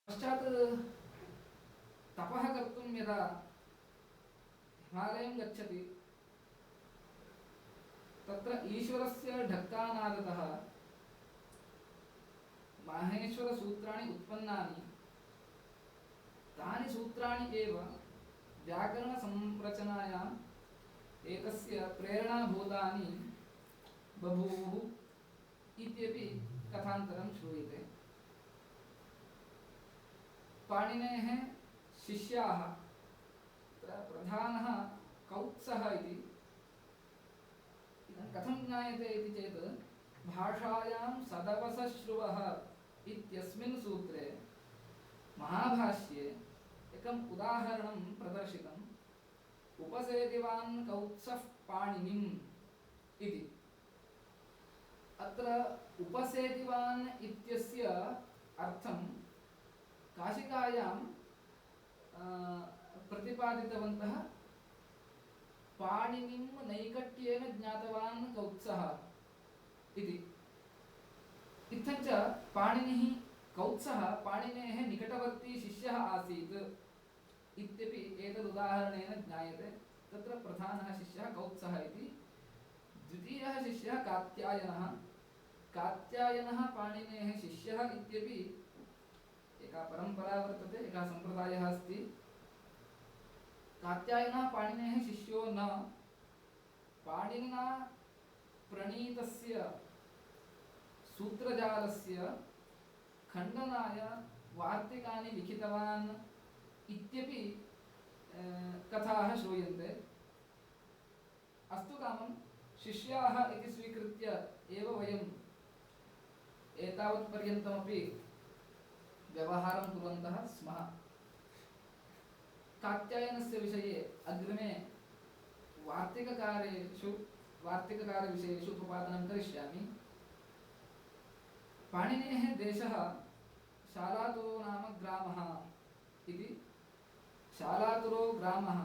पश्चात् तपः कर्तुं यदा हिमालयं गच्छति तत्र ईश्वरस्य ढक्कानादतः माहेश्वरसूत्राणि उत्पन्नानि। तानि सूत्राणि एव व्याकरणसंरचनायाम् एकस्य प्रेरणाभूतानि बभूवुः इत्यपि कथान्तरं श्रूयते। पाणिनेः शिष्याः प्रधानः कौत्सः इति। इदं कथं ज्ञायते इति चेत् भाषायां सदवसश्रुवः इत्यस्मिन् सूत्रे महाभाष्ये एकम् उदाहरणं प्रदर्शितम्। उपसेदिवान् कौत्सः पाणिनिम् इति। अत्र उपसेदिवान् इत्यस्य अर्थं काशिकायां प्रतिपादितवन्तः पाणिनिं नैकट्येन ज्ञातवान् कौत्सः इति। इत्थञ्च पाणिनिः कौत्सः पाणिनेः निकटवर्ती शिष्यः आसीत् इत्यपि एतदुदाहरणेन ज्ञायते। तत्र प्रधानः शिष्यः कौत्सः इति। द्वितीयः शिष्यः कात्यायनः। कात्यायनः पाणिनेः शिष्यः इत्यपि एका परम्परा वर्तते, एकः सम्प्रदायः अस्ति। कात्यायनः पाणिनेः शिष्यो न, पाणिनिना प्रणीतस्य सूत्रजालस्य खण्डनाय वार्तिकानि लिखितवान् इत्यपि कथाः श्रूयन्ते। अस्तु कामं शिष्याः इति स्वीकृत्य एव वयम् एतावत्पर्यन्तमपि व्यवहारं कुर्वन्तः स्मः। कात्यायनस्य विषये अग्रिमे वार्तिककार्यविषयेषु उपपादनं करिष्यामि। पाणिनेः देशः शालातुरो नाम ग्रामः इति। शालातुरो ग्रामः,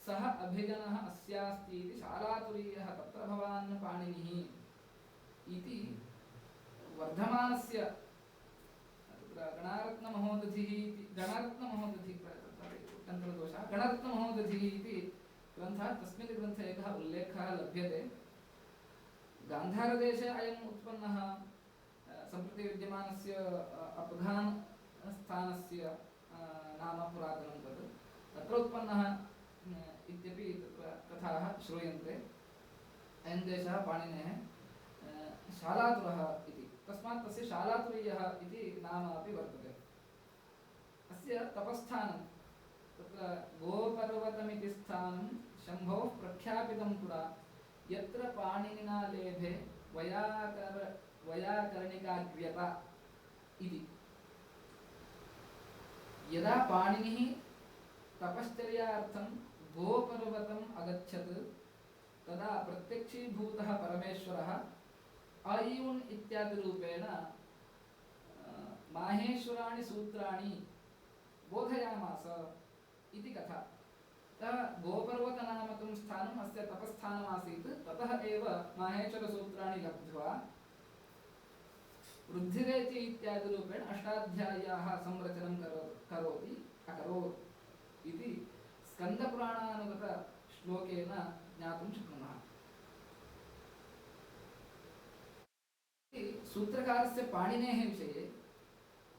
सः अभिजनः अस्यास्ति इति शालातुरीयः तत्र भवान् पाणिनिः इति वर्धमानस्य तत्र गणरत्नमहोदधिः इति ग्रन्थः, तस्मिन् ग्रन्थे एकः उल्लेखः लभ्यते। गान्धारदेशे अयम् उत्पन्नः सम्प्रति विद्यमानस्य अफगान् स्थानस्य नाम पुरातनं तत्, तत्र उत्पन्नः इत्यपि तत्र कथाः श्रूयन्ते। अयं देशः पाणिनेः शालातुरः इति, तस्मात् तस्य शालातुरीयः इति नाम अपि वर्तते। अस्य तपस्थानं तत्र गोपर्वतमिति स्थानं शम्भोः प्रख्यापितं पुरा, यत्र पाणिनिना लेभे वैयाकरणिकाग्र्यता इति। यदा पाणिनिः तपश्चर्यार्थं गोपर्वतम् अगच्छत् तदा प्रत्यक्षीभूतः परमेश्वरः अयून् इत्यादिरूपेण माहेश्वराणि सूत्राणि बोधयामास इति कथा। गोपर्वतनामकं स्थानम् अस्य तपस्थानमासीत्। ततः एव माहेश्वरसूत्राणि लब्ध्वा वृद्धिरेति इत्यादिरूपेण अष्टाध्याय्याः संरचनं अकरोत् इति स्कन्दपुराणानुगतश्लोकेन ज्ञातुं शक्नुमः। सूत्रकारस्य पाणिनेः विषये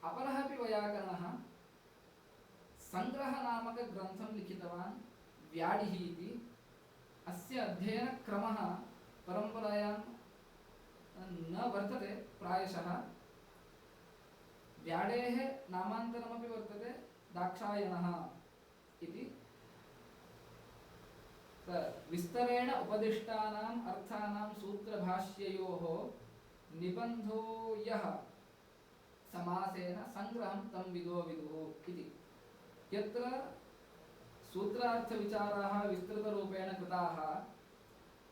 अपरः अपि वैयाकरणः सङ्ग्रहनामकग्रन्थं लिखितवान् व्याडिः इति। अस्य अध्ययनक्रमः परम्परायां न वर्तते प्रायशः। व्याडेः नामान्तरमपि वर्तते दाक्षायणः इति। विस्तरेण उपदिष्टानाम् अर्थानां सूत्रभाष्ययोः निबन्धो यः समासेन संग्रहं तं विदो विदुः इति। यत्र सूत्रार्थविचाराः विस्तृतरूपेण कृताः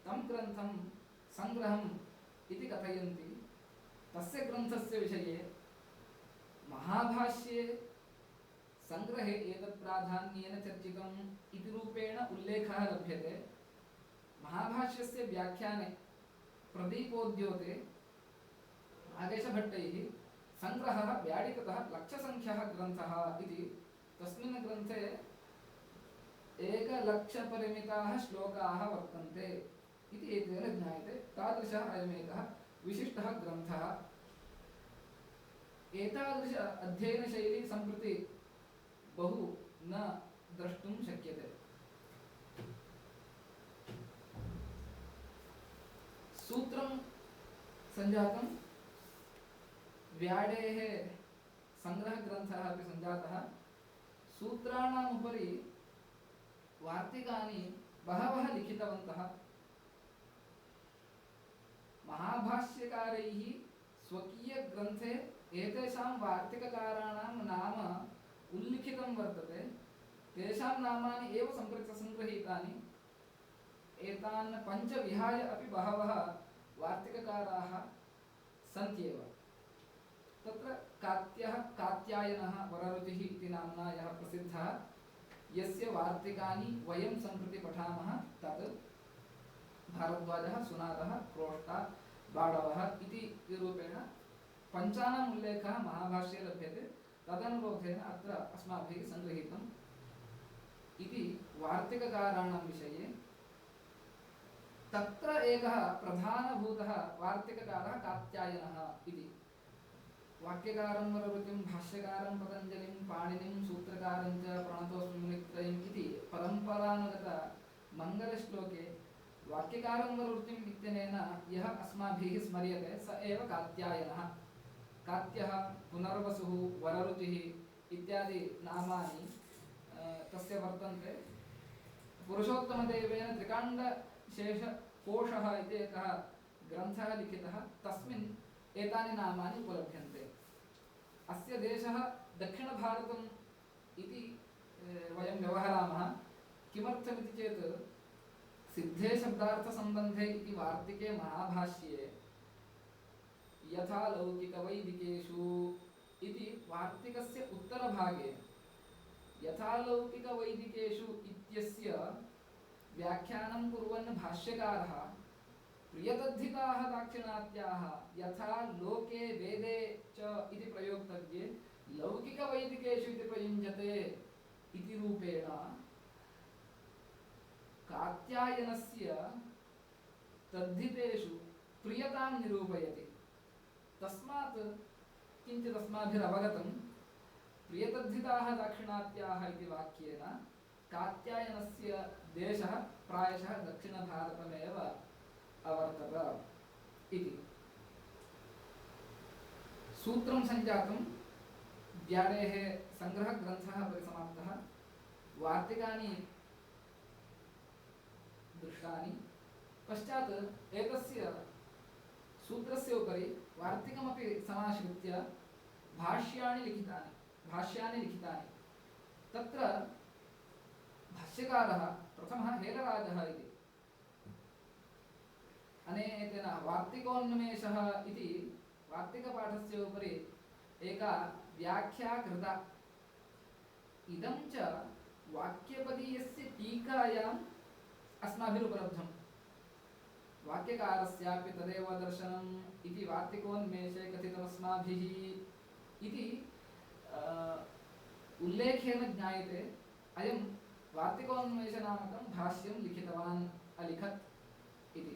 तं ग्रन्थं संग्रहम् इति कथयन्ति। तस्य ग्रन्थस्य विषये महाभाष्ये संग्रहे एतत् प्राधान्येन चर्चितम् इति रूपेण उल्लेखः लभ्यते। महाभाष्यस्य व्याख्याने प्रदीपोद्योते नागेशभट्टैः संग्रहः व्याडिकृतः लक्षसङ्ख्यः ग्रन्थः इति। तस्मिन् ग्रन्थे 1,00,000 श्लोकाः वर्तन्ते इति एतेन ज्ञायते। तादृशः अयमेकः विशिष्टः ग्रन्थः। एतादृश अध्ययनशैली सम्प्रति बहु न द्रष्टुं शक्यते। सूत्रं सञ्जातं, व्याडेः संग्रहग्रन्थः अपि सञ्जातः। सूत्राणाम् उपरि वार्तिकानि बहवः लिखितवन्तः। महाभाष्यकारैः स्वकीयग्रन्थे एतेषां वार्तिककाराणां नाम उल्लिखितं वर्तते। तेषां नामानि एव सङ्गृहीतानि। एतान् पञ्च विहाय अपि बहवः वार्तिककाराः सन्त्येव। तत्र कात्यायनः वररुचिः इति नाम्ना यः प्रसिद्धः यस्य वार्तिकानि वयं सम्प्रति पठामः तत् भारद्वाजः, सुनादः, प्रोष्टा, बाडवः इति रूपेण पञ्चानाम् उल्लेखः महाभाष्ये लभ्यते। तदनुरोधेन अत्र अस्माभिः सङ्गृहीतम् इति वार्तिककाराणां विषये। तत्र एकः प्रधानभूतः वार्तिककारः कात्यायनः इति। वाक्यकारं वररुचिं, भाष्यकारं पतञ्जलिं, पाणिनिं, सूत्रकारं च प्रणतोऽस्मि मुनित्रयम् इति परम्परानुगतमङ्गलश्लोके वाक्यकारं वररुचिम् इत्यनेन यः अस्माभिः स्मर्यते स एव कात्यायनः। कात्यः, पुनर्वसुः, वररुचिः इत्यादि नामानि तस्य वर्तन्ते। पुरुषोत्तमदेवेन त्रिकाण्डशेषकोशः इति एकः ग्रन्थः लिखितः, तस्मिन् एतानि नामानि उपलभ्यन्ते। अस्य देशः दक्षिणभारतम् इति वयं व्यवहरामः। किमर्थमिति चेत् सिद्धे शब्दार्थसम्बन्धे इति वार्तिके महाभाष्ये यथा लौकिकवैदिकेषु इति वार्तिकस्य उत्तरभागे यथा लौकिकवैदिकेषु इत्यस्य व्याख्यानं कुर्वन् भाष्यकारः प्रियतद्धिताः दाक्षिणात्याः यथा लोके वेदे च इति प्रयोक्तव्ये लौकिकवैदिकेषु इति प्रयुञ्जते इति रूपेण कात्यायनस्य तद्धितेषु प्रियतां निरूपयति। तस्मात् किञ्चित् अस्माभिरवगतं प्रियतद्धिताः दाक्षिणात्याः इति वाक्येन कात्यायनस्य देशः प्रायशः दक्षिणभारतमेव अवर्तत इति। सूत्रं सञ्जातं, व्याडेः सङ्ग्रहग्रन्थः परिसमाप्तः, वार्तिकानि दृष्टानि। पश्चात् एतस्य सूत्रस्य उपरि वार्तिकमपि समाश्रित्य भाष्यानि लिखितानि। तत्र भाष्यकारः प्रथमः हेलराजः इति। अनेन वार्तिकोन्मेषः इति वार्तिकपाठस्य उपरि एका व्याख्या कृता। इदं च वाक्यपदीयस्य टीकायाम् अस्माभिरुपलब्धम्। वाक्यकारस्यापि तदेव दर्शनम् इति वार्तिकोन्मेषे कथितमस्माभिः इति उल्लेखेन ज्ञायते अयं वार्तिकोन्मेषनामकं भाष्यं लिखितवान् अलिखत् इति।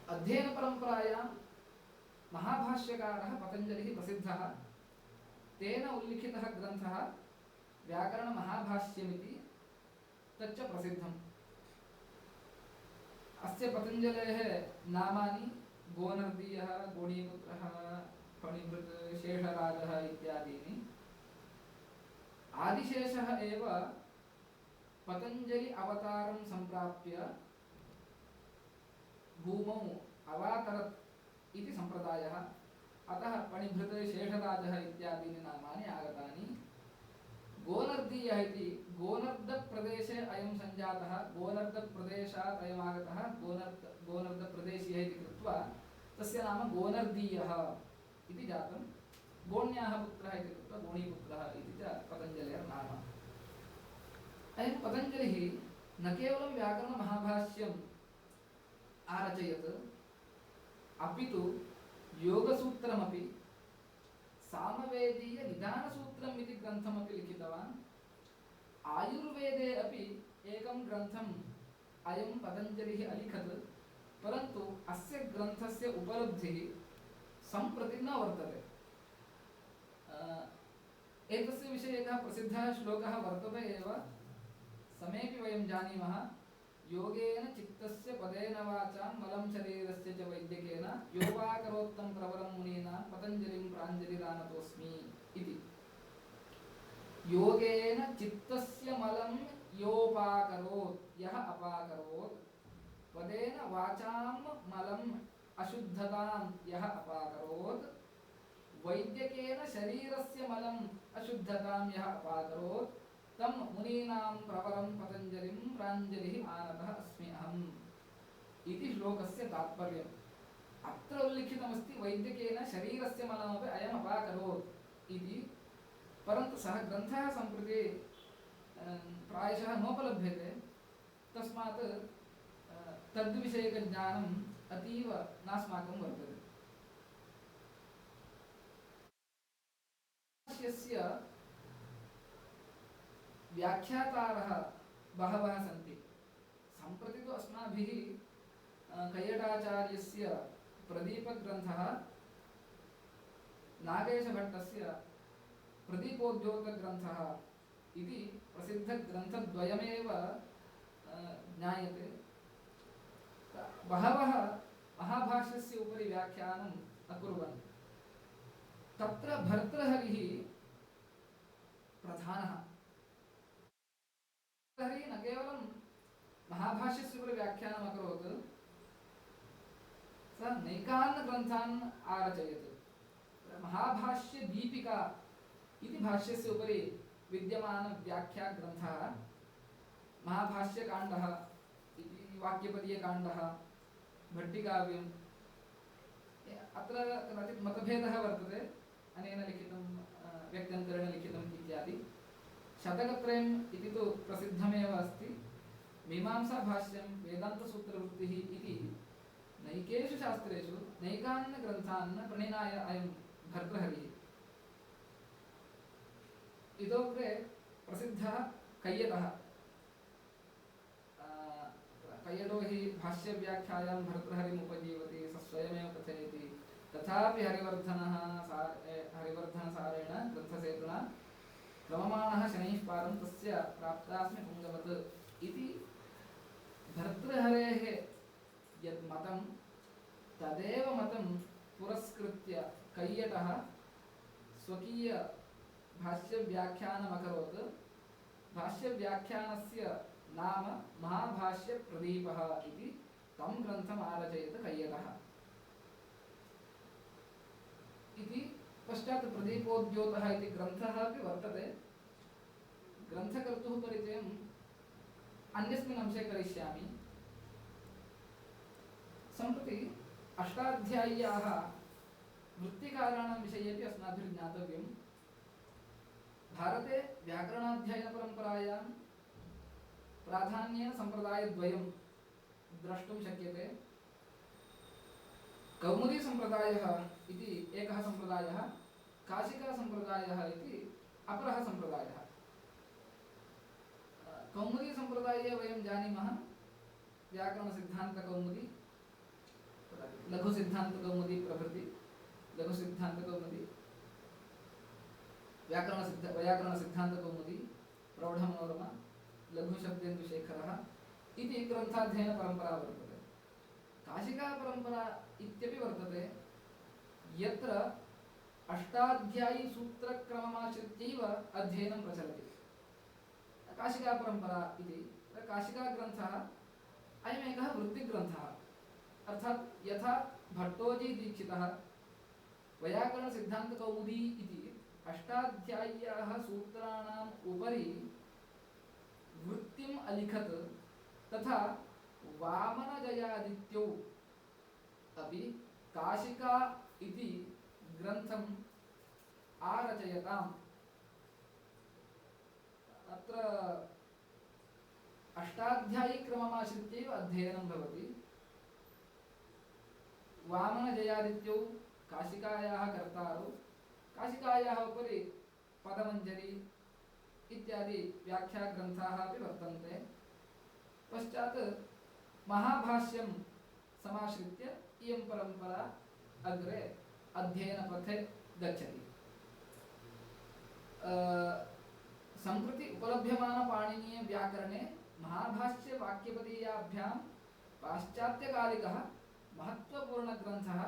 अध्ययनपरम्परायां महाभाष्यकारः पतञ्जलिः प्रसिद्धः। तेन उल्लिखितः ग्रन्थः व्याकरणमहाभाष्यमिति, तच्च प्रसिद्धम्। अस्य पतञ्जलेः नामानि गोनर्दीयः, गोणीपुत्रः, फणिभृत्, शेषराजः इत्यादीनि। आदिशेषः एव पतञ्जलि अवतारं सम्प्राप्य भूमौ अवातरत् इति सम्प्रदायः। अतः फणिभृत्, शेषराजः इत्यादीनि नामानि आगतानि। गोनर्दीयः इति गोनर्दप्रदेशे अयं सञ्जातः, गोनर्दप्रदेशात् अयम् आगतः, गोनर्दप्रदेशीयः इति कृत्वा तस्य नाम गोनर्दीयः इति जातं। गोण्याः पुत्रः इति कृत्वा गोणीपुत्रः इति च पतञ्जलेर्नाम। अयं पतञ्जलिः न केवलं व्याकरणमहाभाष्यम् आरचयत्, अपि तु योगसूत्रमपि, सामवेदीयनिदानसूत्रम् इति ग्रन्थमपि लिखितवान्। आयुर्वेदे अपि एकं ग्रन्थम् अयं पतञ्जलिः अलिखत्, परन्तु अस्य ग्रन्थस्य उपलब्धिः सम्प्रति न वर्तते। एतस्य विषये एकः प्रसिद्धः श्लोकः वर्तते एव, समेपि वयं जानीमः। योगेन चित्तस्य पदेन वाचां मलं शरीरस्य च वैद्यकेन योपाकरोत्तं प्रवरं मुनीनां पतञ्जलिं प्राञ्जलिरानतोऽस्मि इति। योगेन चित्तस्य मलं योपाकरोत्, यः अपाकरोत्, पदेन वाचां मलं अशुद्धतां यः अपाकरोत्, वैद्यकेन शरीरस्य मलं अशुद्धतां यः अपाकरोत्, तं मुनीनां प्रवरं पतञ्जलिं प्राञ्जलिः आनतः अस्मि अहम् इति श्लोकस्य तात्पर्यम्। अत्र उल्लिखितमस्ति वैद्यकेन शरीरस्य मलमपि अयम् अपाकरोत् इति, परन्तु सः ग्रन्थः सम्प्रति प्रायशः नोपलभ्यते तस्मात् तद्विषयकज्ञानम् अतीव नास्माकं वर्तते यस्य व्याख्यातारः बहवः सन्ति सम्प्रति तु अस्माभिः कैयटाचार्यस्य प्रदीपग्रन्थः नागेशभट्टस्य प्रदीपोद्योतग्रन्थः इति प्रसिद्धग्रन्थद्वयमेव ज्ञायते बहवः महाभाष्यस्य उपरि व्याख्यानम् अकुर्वन् तत्र भर्तृहरिः प्रधानः भर्तृहरिः न केवलं महाभाष्यस्य उपरि व्याख्यानम् अकरोत् सः नैकान् ग्रन्थान् आरचयत् महाभाष्यदीपिका इति भाष्यस्य उपरि विद्यमानव्याख्याग्रन्थः महाभाष्यकाण्डः इति वाक्यपदीयकाण्डः भट्टिकाव्यम् अत्र कदाचित् मतभेदः वर्तते अनेन लिखितं व्यक्त्यन्तरेण लिखितम् इत्यादि शतकत्रयम् इति तु प्रसिद्धमेव अस्ति मीमांसाभाष्यं वेदान्तसूत्रवृत्तिः इति नैकेषु शास्त्रेषु नैकान् ग्रन्थान् प्रणिनाय अयं भर्तृहरिः इतोऽग्रे प्रसिद्धः कैयटः कैयटो हि भाष्यव्याख्यायां भर्तृहरिम् उपजीवति स स्वयमेव कथयति तथापि हरिवर्धनसारेण ग्रन्थसेतुना क्रममाणः शनैः पारं तस्य प्राप्तास्मि पुङ्गवत् इति भर्तृहरेः यत् मतं तदेव मतं पुरस्कृत्य कैयटः स्वकीय भाष्यव्याख्यानमकरोत् भाष्यव्याख्यानस्य नाम महाभाष्यप्रदीपः इति तं ग्रन्थम् आरचयत् कैयटः इति पश्चात् प्रदीपोद्योतः इति ग्रन्थः अपि वर्तते ग्रन्थकर्तुः परिचयम् अन्यस्मिन् अंशे करिष्यामि सम्प्रति अष्टाध्याय्याः वृत्तिकाराणां विषयेपि अस्माभिः ज्ञातव्यम् भारते व्याकरणाध्ययनपरम्परायां प्राधान्येन सम्प्रदायद्वयं द्रष्टुं शक्यते कौमुदीसम्प्रदायः इति एकः सम्प्रदायः काशिकासम्प्रदायः इति अपरः सम्प्रदायः कौमुदीसम्प्रदाये वयं जानीमः व्याकरणसिद्धान्तकौमुदी लघुसिद्धान्तकौमुदी प्रभृति लघुसिद्धान्तकौमुदी वैयाकरणसिद्धान्तकौमुदी प्रौढमनोरमा लघुशब्देन्दुशेखरः इति ग्रन्थाध्ययनपरम्परा वर्तते काशिकापरम्परा इत्यपि वर्तते यत्र अष्टाध्यायी सूत्रक्रममाश्रित्यैव अध्ययनं प्रचलति काशिकापरम्परा इति काशिकाग्रन्थः अयमेकः वृत्तिग्रन्थः अर्थात् यथा भट्टोजीदीक्षितः वैयाकरणसिद्धान्तकौमुदी इति अष्टाध्याय्याः सूत्राणाम् उपरि वृत्तिम् अलिखत् तथा वामनजयादित्यौ अपि काशिका इति ग्रन्थम् आरचयताम् अत्र अष्टाध्यायीक्रममाश्रित्यैव अध्ययनं भवति वामनजयादित्यौ काशिकायाः कर्तारौ काशिकायाः उपरि पदमञ्जरी इत्यादि व्याख्याग्रन्थाः अपि वर्तन्ते पश्चात् महाभाष्यं समाश्रित्य इयं परम्परा अग्रे अध्ययनपथे गच्छति सम्प्रति उपलभ्यमानपाणिनीयव्याकरणे महाभाष्यवाक्यपदीयाभ्यां पाश्चात्यकालिकः महत्त्वपूर्णग्रन्थः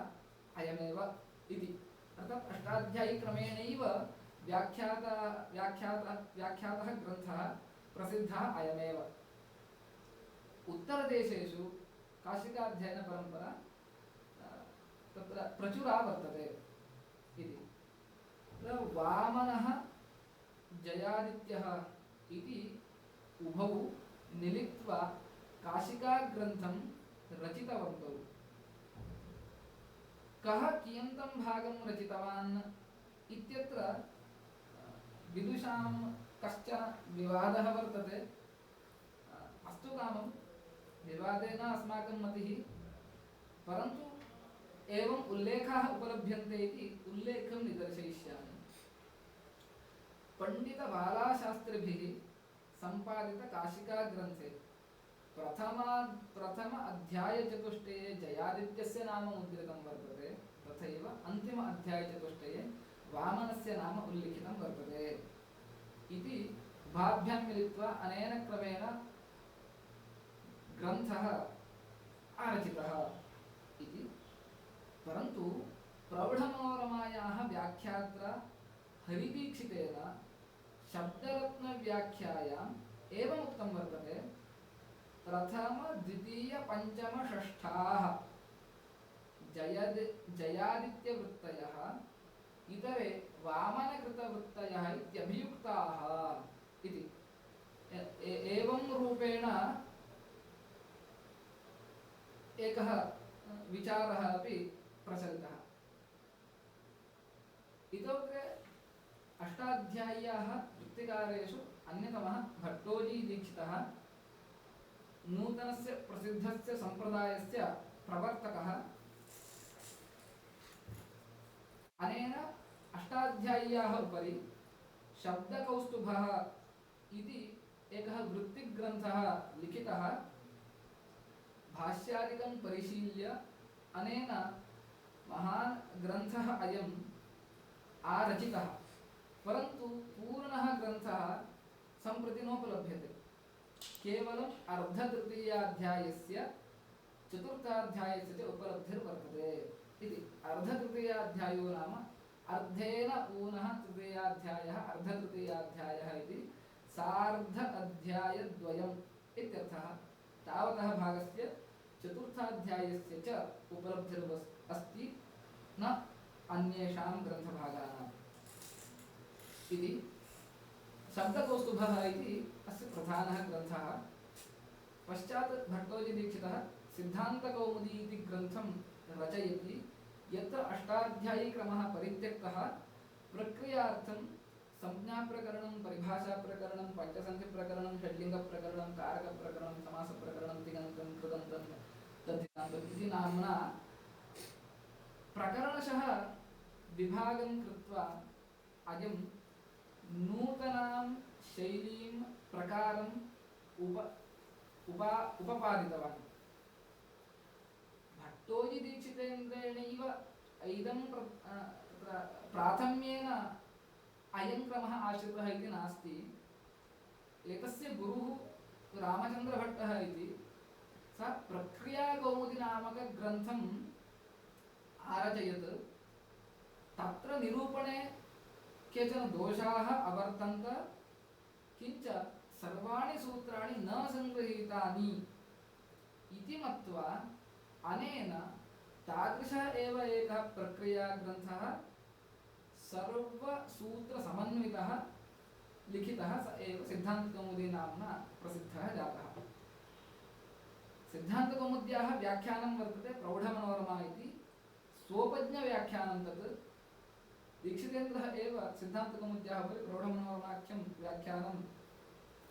अयमेव इति अर्थात् अष्टाध्यायीक्रमेणैव व्याख्यातः ग्रन्थः प्रसिद्धः अयमेव उत्तरदेशेषु काशिकाध्ययनपरम्परा तत्र प्रचुरा वर्तते इति वामनः जयादित्यः इति उभौ मिलित्वा काशिकाग्रन्थं रचितवन्तौ कः कियन्तं भागं रचितवान् इत्यत्र विदुषां कश्चन विवादः वर्तते अस्तु नामं विवादेन अस्माकं मतिः परन्तु एवम् उल्लेखाः उपलभ्यन्ते इति उल्लेखं निदर्शयिष्यामि पण्डितबालाशास्त्रिभिः सम्पादितकाशिकाग्रन्थे प्रथम अध्यायचतुष्टये जयादित्यस्य नाम मुद्रितं वर्तते तथैव अन्तिम अध्यायचतुष्टये वामनस्य नाम उल्लिखितं वर्तते इति उभाभ्यां मिलित्वा अनेन क्रमेण ग्रन्थः आरचितः इति परन्तु प्रौढमनोरमायाः व्याख्यात्रा हरिदीक्षितेन शब्दरत्नव्याख्यायाम् एवम् उक्तं वर्तते प्रथम द्वितीय पंचम षष्ठाः जयादित्यवृत्तयः इतरे वामनकृतवृत्तयः इत्यभियुक्ताः इति एवं रूपेण एकः विचारः अपि प्रचलितः इतोपि अष्टाध्याय्याः वृत्तिकारेषु अन्यतमः भट्टोजीदीक्षितः नूतनस्य प्रसिद्धस्य संप्रदायस्य प्रवर्तकः अनेन अष्टाध्याय्याः उपरि शब्दकौस्तुभः इति एकः वृत्तिग्रन्थः लिखितः भाष्यादिकं परिशील्य अनेन महान् ग्रन्थः अयम् आरचितः परन्तु पूर्णः ग्रन्थः सम्प्रति नोपलभ्यते केवलम् अर्धतृतीयाध्यायस्य चतुर्थाध्यायस्य च उपलब्धिर्वर्तते इति अर्धतृतीयाध्यायो नाम अर्धेन ऊनः तृतीयाध्यायः अर्धतृतीयाध्यायः इति सार्ध अध्यायद्वयम् इत्यर्थः तावतः भागस्य चतुर्थाध्यायस्य च उपलब्धिरस्ति न अन्येषां ग्रन्थभागानाम् इति शब्दकौस्तुभः इति अस्य प्रधानः ग्रन्थः पश्चात् भट्टोजीदीक्षितः सिद्धान्तकौमुदी इति ग्रन्थं रचयति यत्र अष्टाध्यायीक्रमः परित्यक्तः प्रक्रियार्थं संज्ञाप्रकरणं परिभाषाप्रकरणं पञ्चसन्धिप्रकरणं षड्लिङ्गप्रकरणं कारकप्रकरणं समासप्रकरणं तिङन्तं कृदन्तं तद्धितान्तम् इति नाम्ना प्रकरणशः विभागं कृत्वा अयं नूतनां शैलीं प्रकारम् उपपादितवान् भट्टोजीदीक्षितेन्द्रेणैव इदं प्राथम्येन अयं क्रमः आश्रितः इति नास्ति एतस्य गुरुः रामचन्द्रभट्टः इति सः प्रक्रियाकौमुदी नामकग्रन्थम् आरचयत् तत्र निरूपणे केचन दोषाः अवर्तन्त किञ्च सर्वाणि सूत्राणि न सङ्गृहीतानि इति मत्वा अनेन तादृशः एव एकः प्रक्रियाग्रन्थः सर्वसूत्रसमन्वितः लिखितः स एव सिद्धान्तकौमुदी नाम्ना प्रसिद्धः जातः सिद्धान्तकौमुद्याः व्याख्यानं वर्तते प्रौढमनोरमा इति स्वोपज्ञव्याख्यानं तत् दीक्षितेन्द्रः एव सिद्धान्तकौमुद्याः उपरि प्रौढमनोरमाख्यं व्याख्यानम्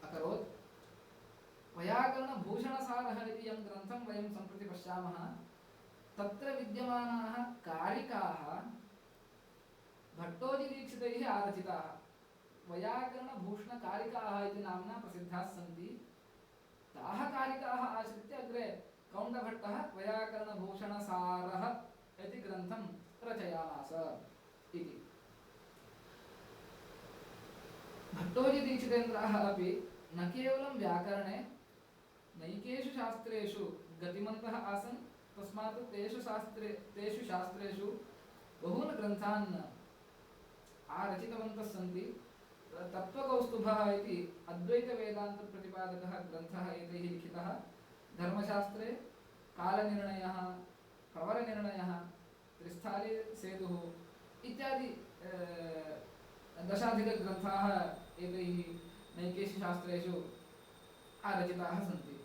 अकरोत् वैयाकरणभूषणसारः इति यं ग्रन्थं वयं सम्प्रति पश्यामः तत्र विद्यमानाः कारिकाः भट्टोजीदीक्षितैः आरचिताः वैयाकरणभूषणकारिकाः इति नाम्ना प्रसिद्धाः सन्ति ताः कारिकाः आश्रित्य अग्रे कौण्डभट्टः वैयाकरणभूषणसारः इति ग्रन्थं रचयामास इति भट्टोजीदीक्षितेन्द्राः अपि न केवलं व्याकरणे नैकेषु शास्त्रेषु गतिमन्तः आसन् तस्मात् तेषु शास्त्रेषु बहून् ग्रन्थान् आरचितवन्तः सन्ति तत्त्वकौस्तुभः इति अद्वैतवेदान्तप्रतिपादकः ग्रन्थः एतैः लिखितः धर्मशास्त्रे कालनिर्णयः प्रवरनिर्णयः त्रिस्थालीसेतुः इत्यादि दशाधिकग्रन्थाः एतैः नैकेषु शास्त्रेषु आरचिताः सन्ति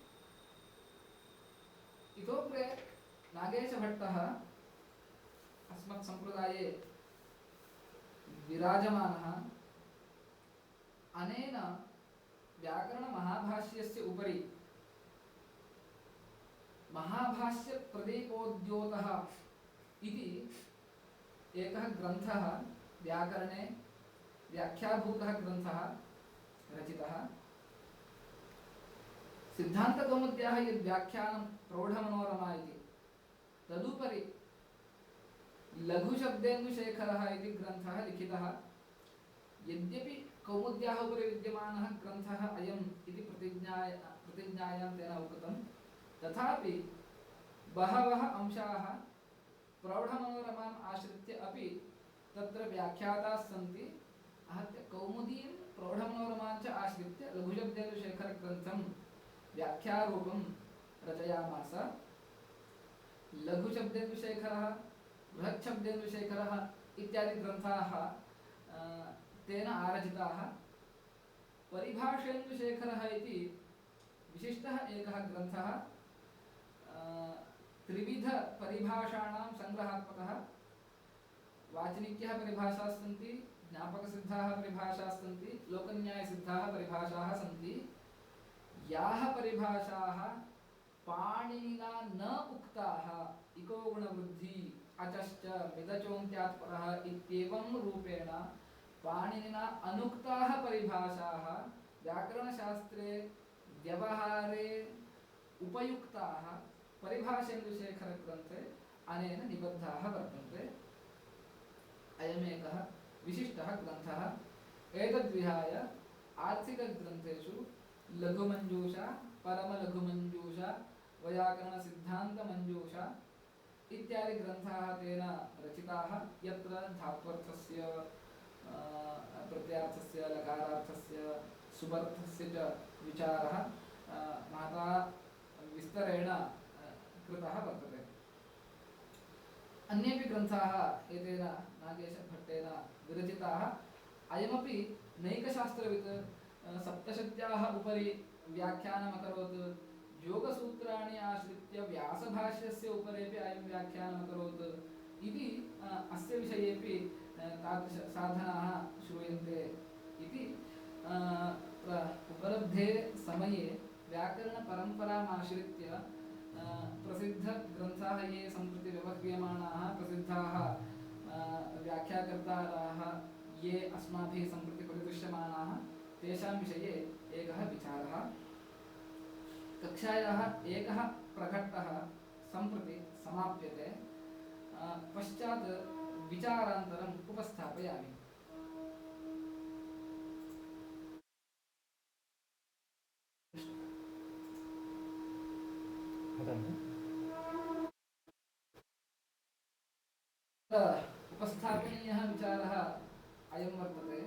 इतोपि नागेशभट्टः अस्मत्सम्प्रदाये विराजमानः अनेन व्याकरणमहाभाष्यस्य उपरि महाभाष्यप्रदीपोद्योतः इति एकः ग्रन्थः व्याकरणे व्याख्याभूतः ग्रन्थः रचितः। सिद्धान्तकौमुद्याः यद् व्याख्यानं प्रौढमनोरमा इति तदुपरि लघुशब्देन्दुशेखरः इति ग्रन्थः लिखितः। यद्यपि कौमुद्याः उपरि विद्यमानः ग्रन्थः अयम् इति प्रतिज्ञायां तेन उक्तं, तथापि बहवः अंशाः प्रौढमनोरमाम् आश्रित्य अपि तत्र व्याख्याताः सन्ति। आहत्य कौमुदीं प्रौढमनोरमां च आश्रित्य लघुशब्देन्दुशेखरग्रन्थं व्याख्यारूपं रचयामास। लघुशब्देन्दुशेखरः, बृहच्छब्देन्दुशेखरः इत्यादि ग्रन्थाः तेन आरचिताः। परिभाषेन्दुशेखरः इति विशिष्टः एकः ग्रन्थः, त्रिविधपरिभाषाणां सङ्ग्रहात्मकः। वाचनिक्यः परिभाषाः सन्ति, ज्ञापकसिद्धाः परिभाषाः सन्ति, लोकन्यायसिद्धाः परिभाषाः सन्ति। याः परिभाषाः पाणिनिना न उक्ताः, इको गुणवृद्धि अचश्च मिदचोन्त्यात्परः इत्येवं रूपेण पाणिनिना अनुक्ताः परिभाषाः व्याकरणशास्त्रे व्यवहारे उपयुक्ताः परिभाषेन्दुशेखरग्रन्थे अनेन निबद्धाः वर्तन्ते। अयमेकः विशिष्टः ग्रन्थः। एतद्विहाय आर्थिकग्रन्थेषु लघुमञ्जूषा, परमलघुमञ्जूषा, वैयाकरणसिद्धान्तमञ्जूषा इत्यादि ग्रन्थाः तेन रचिताः। यत्र धात्वर्थस्य, प्रत्यार्थस्य, लकारार्थस्य, सुबर्थस्य च विचारः महता विस्तरेण कृतः वर्तते। अन्येपि ग्रन्थाः एतेन नागेशभट्टेन विरचिताः। अयमपि नैकशास्त्रवित्, सप्तशत्याः उपरि व्याख्यानमकरोत्, योगसूत्राणि आश्रित्य व्यासभाष्यस्य उपरेपि अयं व्याख्यानमकरोत् इति अस्य विषयेपि तादृशसाधनाः श्रूयन्ते इति उपलब्धे समये व्याकरणपरम्परामाश्रित्य प्रसिद्धग्रन्थाः ये सम्प्रति व्यवह्रियमाणाः, प्रसिद्धाः व्याख्याकर्ताराः ये अस्माभिः सम्प्रति परिदृश्यमानाः, तेषां विषये एकः विचारः। कक्षायाः एकः प्रघट्टः सम्प्रति समाप्यते। पश्चात् विचारान्तरम् उपस्थापयामि। उपस्थापनीयः विचारः अयं वर्तते।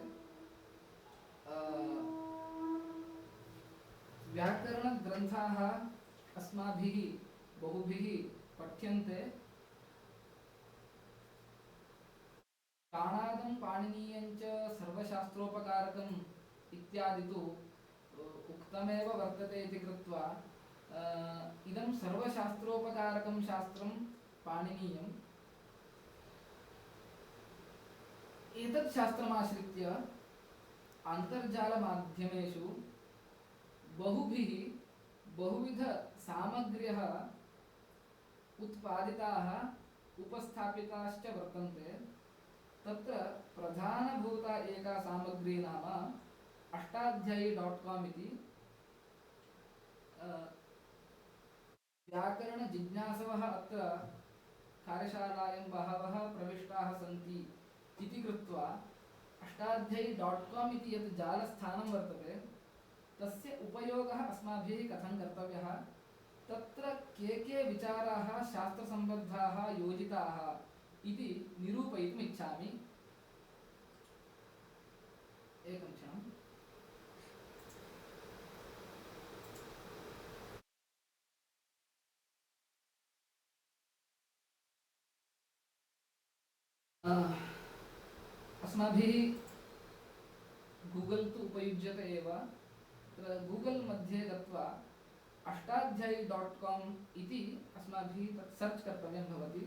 व्याकरणग्रन्थाः अस्माभिः बहुभिः पठ्यन्ते। काणादं पाणिनीयं च सर्वशास्त्रोपकारकम् इत्यादि तु उक्तमेव वर्तते इति कृत्वा इदं सर्वशास्त्रोपकारकं शास्त्रं पाणिनीयम्। एतत् शास्त्रमाश्रित्य अन्तर्जालमाध्यमेषु बहुभिः बहुविधसामग्र्यः उत्पादिताः उपस्थापिताश्च वर्तन्ते। तत्र प्रधानभूता एका सामग्री नाम अष्टाध्यायी.com इति व्याकरणजिज्ञासवः अत्र कार्यशालायां बहवः प्रविष्टाः सन्ति इति कृत्वा अष्टाध्यायी.com इति यत् जालस्थानं वर्तते तस्य उपयोगः अस्माभिः कथं कर्तव्यः, तत्र के विचाराः शास्त्रसम्बद्धाः योजिताः इति निरूपयितुम् इच्छामि। एकं क्षणम्। अस्माभिः गूगल तु उपयुज्यते एव। गूगल मध्ये गत्वा अष्टाध्यायी.com इति अस्माभिः तत् सर्च कर्तव्यं भवति।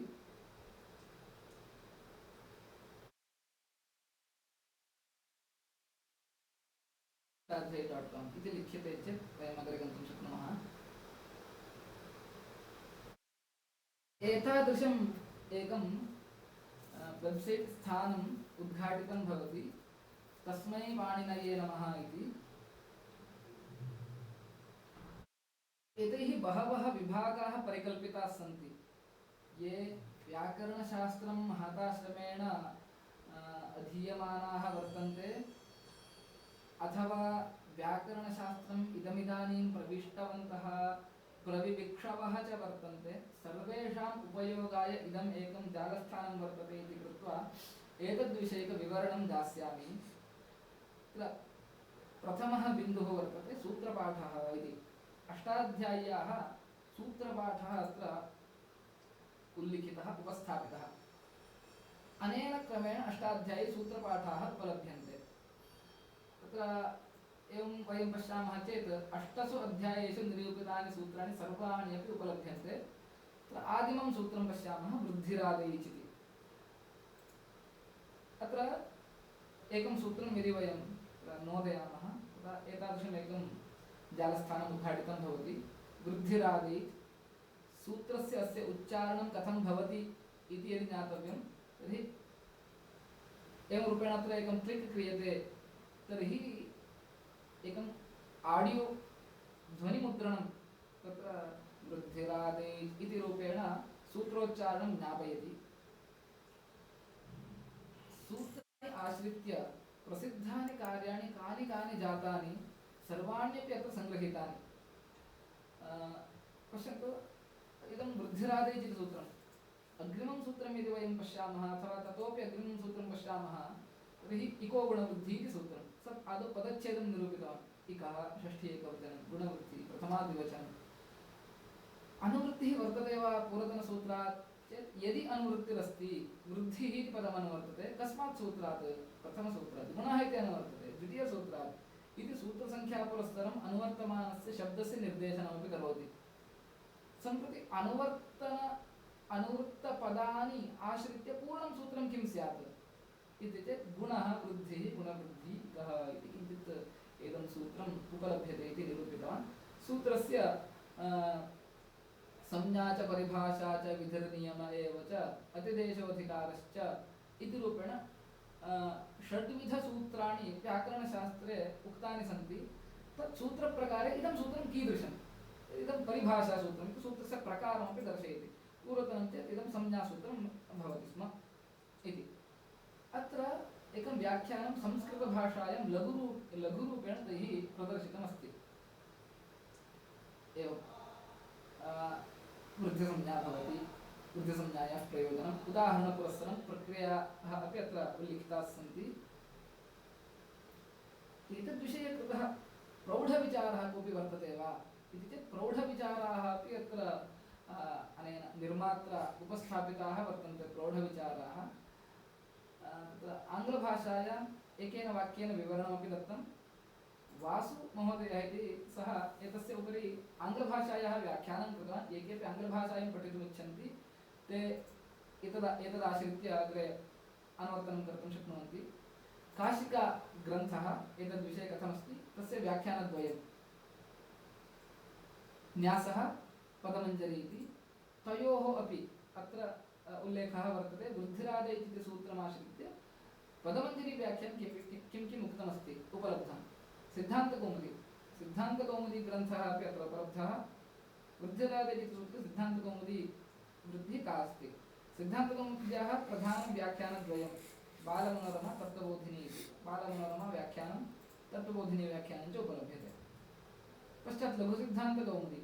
.com इति लिख्यते चेत् वयम् अग्रे गन्तुं शक्नुमः। एतादृशम् एकं वेब्सैट् स्थानम् उद्घाटितं भवति, तस्मै पाणिनये नमः इति। एतैः बहवः विभागाः परिकल्पिताः सन्ति। ये व्याकरणशास्त्रं महताश्रमेण अधीयमानाः वर्तन्ते अथवा व्याकरणशास्त्रम् इदमिदानीं प्रविष्टवन्तः प्रविविक्षवः च वर्तन्ते, सर्वेषाम् उपयोगाय इदम् एकं जालस्थानं वर्तते इति कृत्वा एतद्विषयकविवरणं दास्यामि। तत्र प्रथमः बिन्दुः वर्तते सूत्रपाठः इति। अष्टाध्याय्याः सूत्रपाठः अत्र उल्लिखितः, उपस्थापितः। अनेन क्रमेण अष्टाध्यायी सूत्रपाठाः उपलभ्यन्ते। तत्र एवं वयं पश्यामः चेत् 8सु अध्यायेषु निरूपितानि सूत्राणि सर्वाणि अपि उपलभ्यन्ते। तत्र आदिमं सूत्रं पश्यामः वृद्धिरादैच् इति। अत्र एकं सूत्रं यदि वयं नोदयामः तदा एतादृशम् एकं जालस्थानम् उद्घाटितं भवति। वृद्धिरादैच् सूत्रस्य अस्य उच्चारणं कथं भवति इति यदि ज्ञातव्यं तर्हि एवं रूपेण अत्र एकं क्लिक् क्रियते तर्हि एकम् आडियो ध्वनिमुद्रणं तत्र वृद्धिरादैच् इति रूपेण सूत्रोच्चारणं ज्ञापयति। सूत्राणि आश्रित्य प्रसिद्धानि कार्याणि कानि कानि जातानि सर्वाण्यपि अत्र सङ्गृहीतानि। पश्यन्तु, इदं वृद्धिरादैच् इति सूत्रम्। अग्रिमं सूत्रं यदि वयं पश्यामः अथवा ततोपि अग्रिमं सूत्रं पश्यामः तर्हि इको गुणवृद्धिः इति सूत्रं। सः आदौ पदच्छेदं निरूपितवान्। इकः षष्ठी एकवचनं, गुणवृद्धिः प्रथमाद्विवचनम्। अनुवृत्तिः वर्तते वा पूर्वतनसूत्रात् चेत् यदि अनुवृत्तिरस्ति, वृद्धिः इति पदमनुवर्तते, कस्मात् सूत्रात्? प्रथमसूत्रात्। गुणः इति अनुवर्तते द्वितीयसूत्रात् इति सूत्रसङ्ख्यापुरस्सरम् अनुवर्तमानस्य शब्दस्य निर्देशनमपि करोति। सम्प्रति अनुवृत्तपदानि आश्रित्य पूर्णं सूत्रं किं स्यात् इति चेत् गुणः, वृद्धिः, गुणवृद्धिः, गः इति किञ्चित् एतं सूत्रम् उपलभ्यते इति निरूपितवान्। सूत्रस्य संज्ञा च परिभाषा च विधिर्नियम एव च अतिदेशोऽधिकारश्च इति रूपेण षड्विधसूत्राणि व्याकरणशास्त्रे उक्तानि सन्ति। तत् सूत्रप्रकारे इदं सूत्रं कीदृशम्? इदं परिभाषासूत्रम् इति सूत्रस्य प्रकारमपि दर्शयति। पूर्वतनं चेत् इदं संज्ञासूत्रं भवति स्म इति। अत्र एकं व्याख्यानं संस्कृतभाषायां लघुरूपेण तैः प्रदर्शितमस्ति। एवं वृद्धिसंज्ञा भवति, वृद्धिसंज्ञायाः प्रयोजनम्, उदाहरणपुरस्सरं प्रक्रियाः अपि अत्र उल्लिखिताः सन्ति। एतद्विषये कृतः प्रौढविचारः कोऽपि वर्तते वा इति चेत् प्रौढविचाराः अपि अत्र अनेन निर्मात्रा उपस्थापिताः वर्तन्ते। प्रौढविचाराः तत्र आङ्ग्लभाषायाम् एकेन वाक्येन विवरणमपि दत्तं। वासु महोदयः इति सः एतस्य उपरि आङ्ग्लभाषायाः व्याख्यानं कृतवान्। ये केपि आङ्ग्लभाषायां पठितुमिच्छन्ति ते एतदाश्रित्य अग्रे अनुवर्तनं कर्तुं शक्नुवन्ति। काशिकाग्रन्थः एतद्विषये कथमस्ति तस्य व्याख्यानद्वयं। न्यासः, पदमञ्जरी इति तयोः अपि अत्र उल्लेखः वर्तते। वृद्धिरादैच् इति सूत्रमाश्रित्य पदमञ्जरीव्याख्यानं किं किम् उक्तमस्ति उपलब्धं। सिद्धान्तकौमुदी ग्रन्थः अपि अत्र उपलब्धः। वृद्धिरादैच् इति सूत्रे सिद्धान्तकौमुदी वृद्धिः का अस्ति। सिद्धान्तकौमुद्याः प्रधानं व्याख्यानद्वयं, बालमनोरमा, तत्त्वबोधिनी इति। बालमनोरमा व्याख्यानं, तत्त्वबोधिनी व्याख्यानं च उपलभ्यते। पश्चात् लघुसिद्धान्तकौमुदी।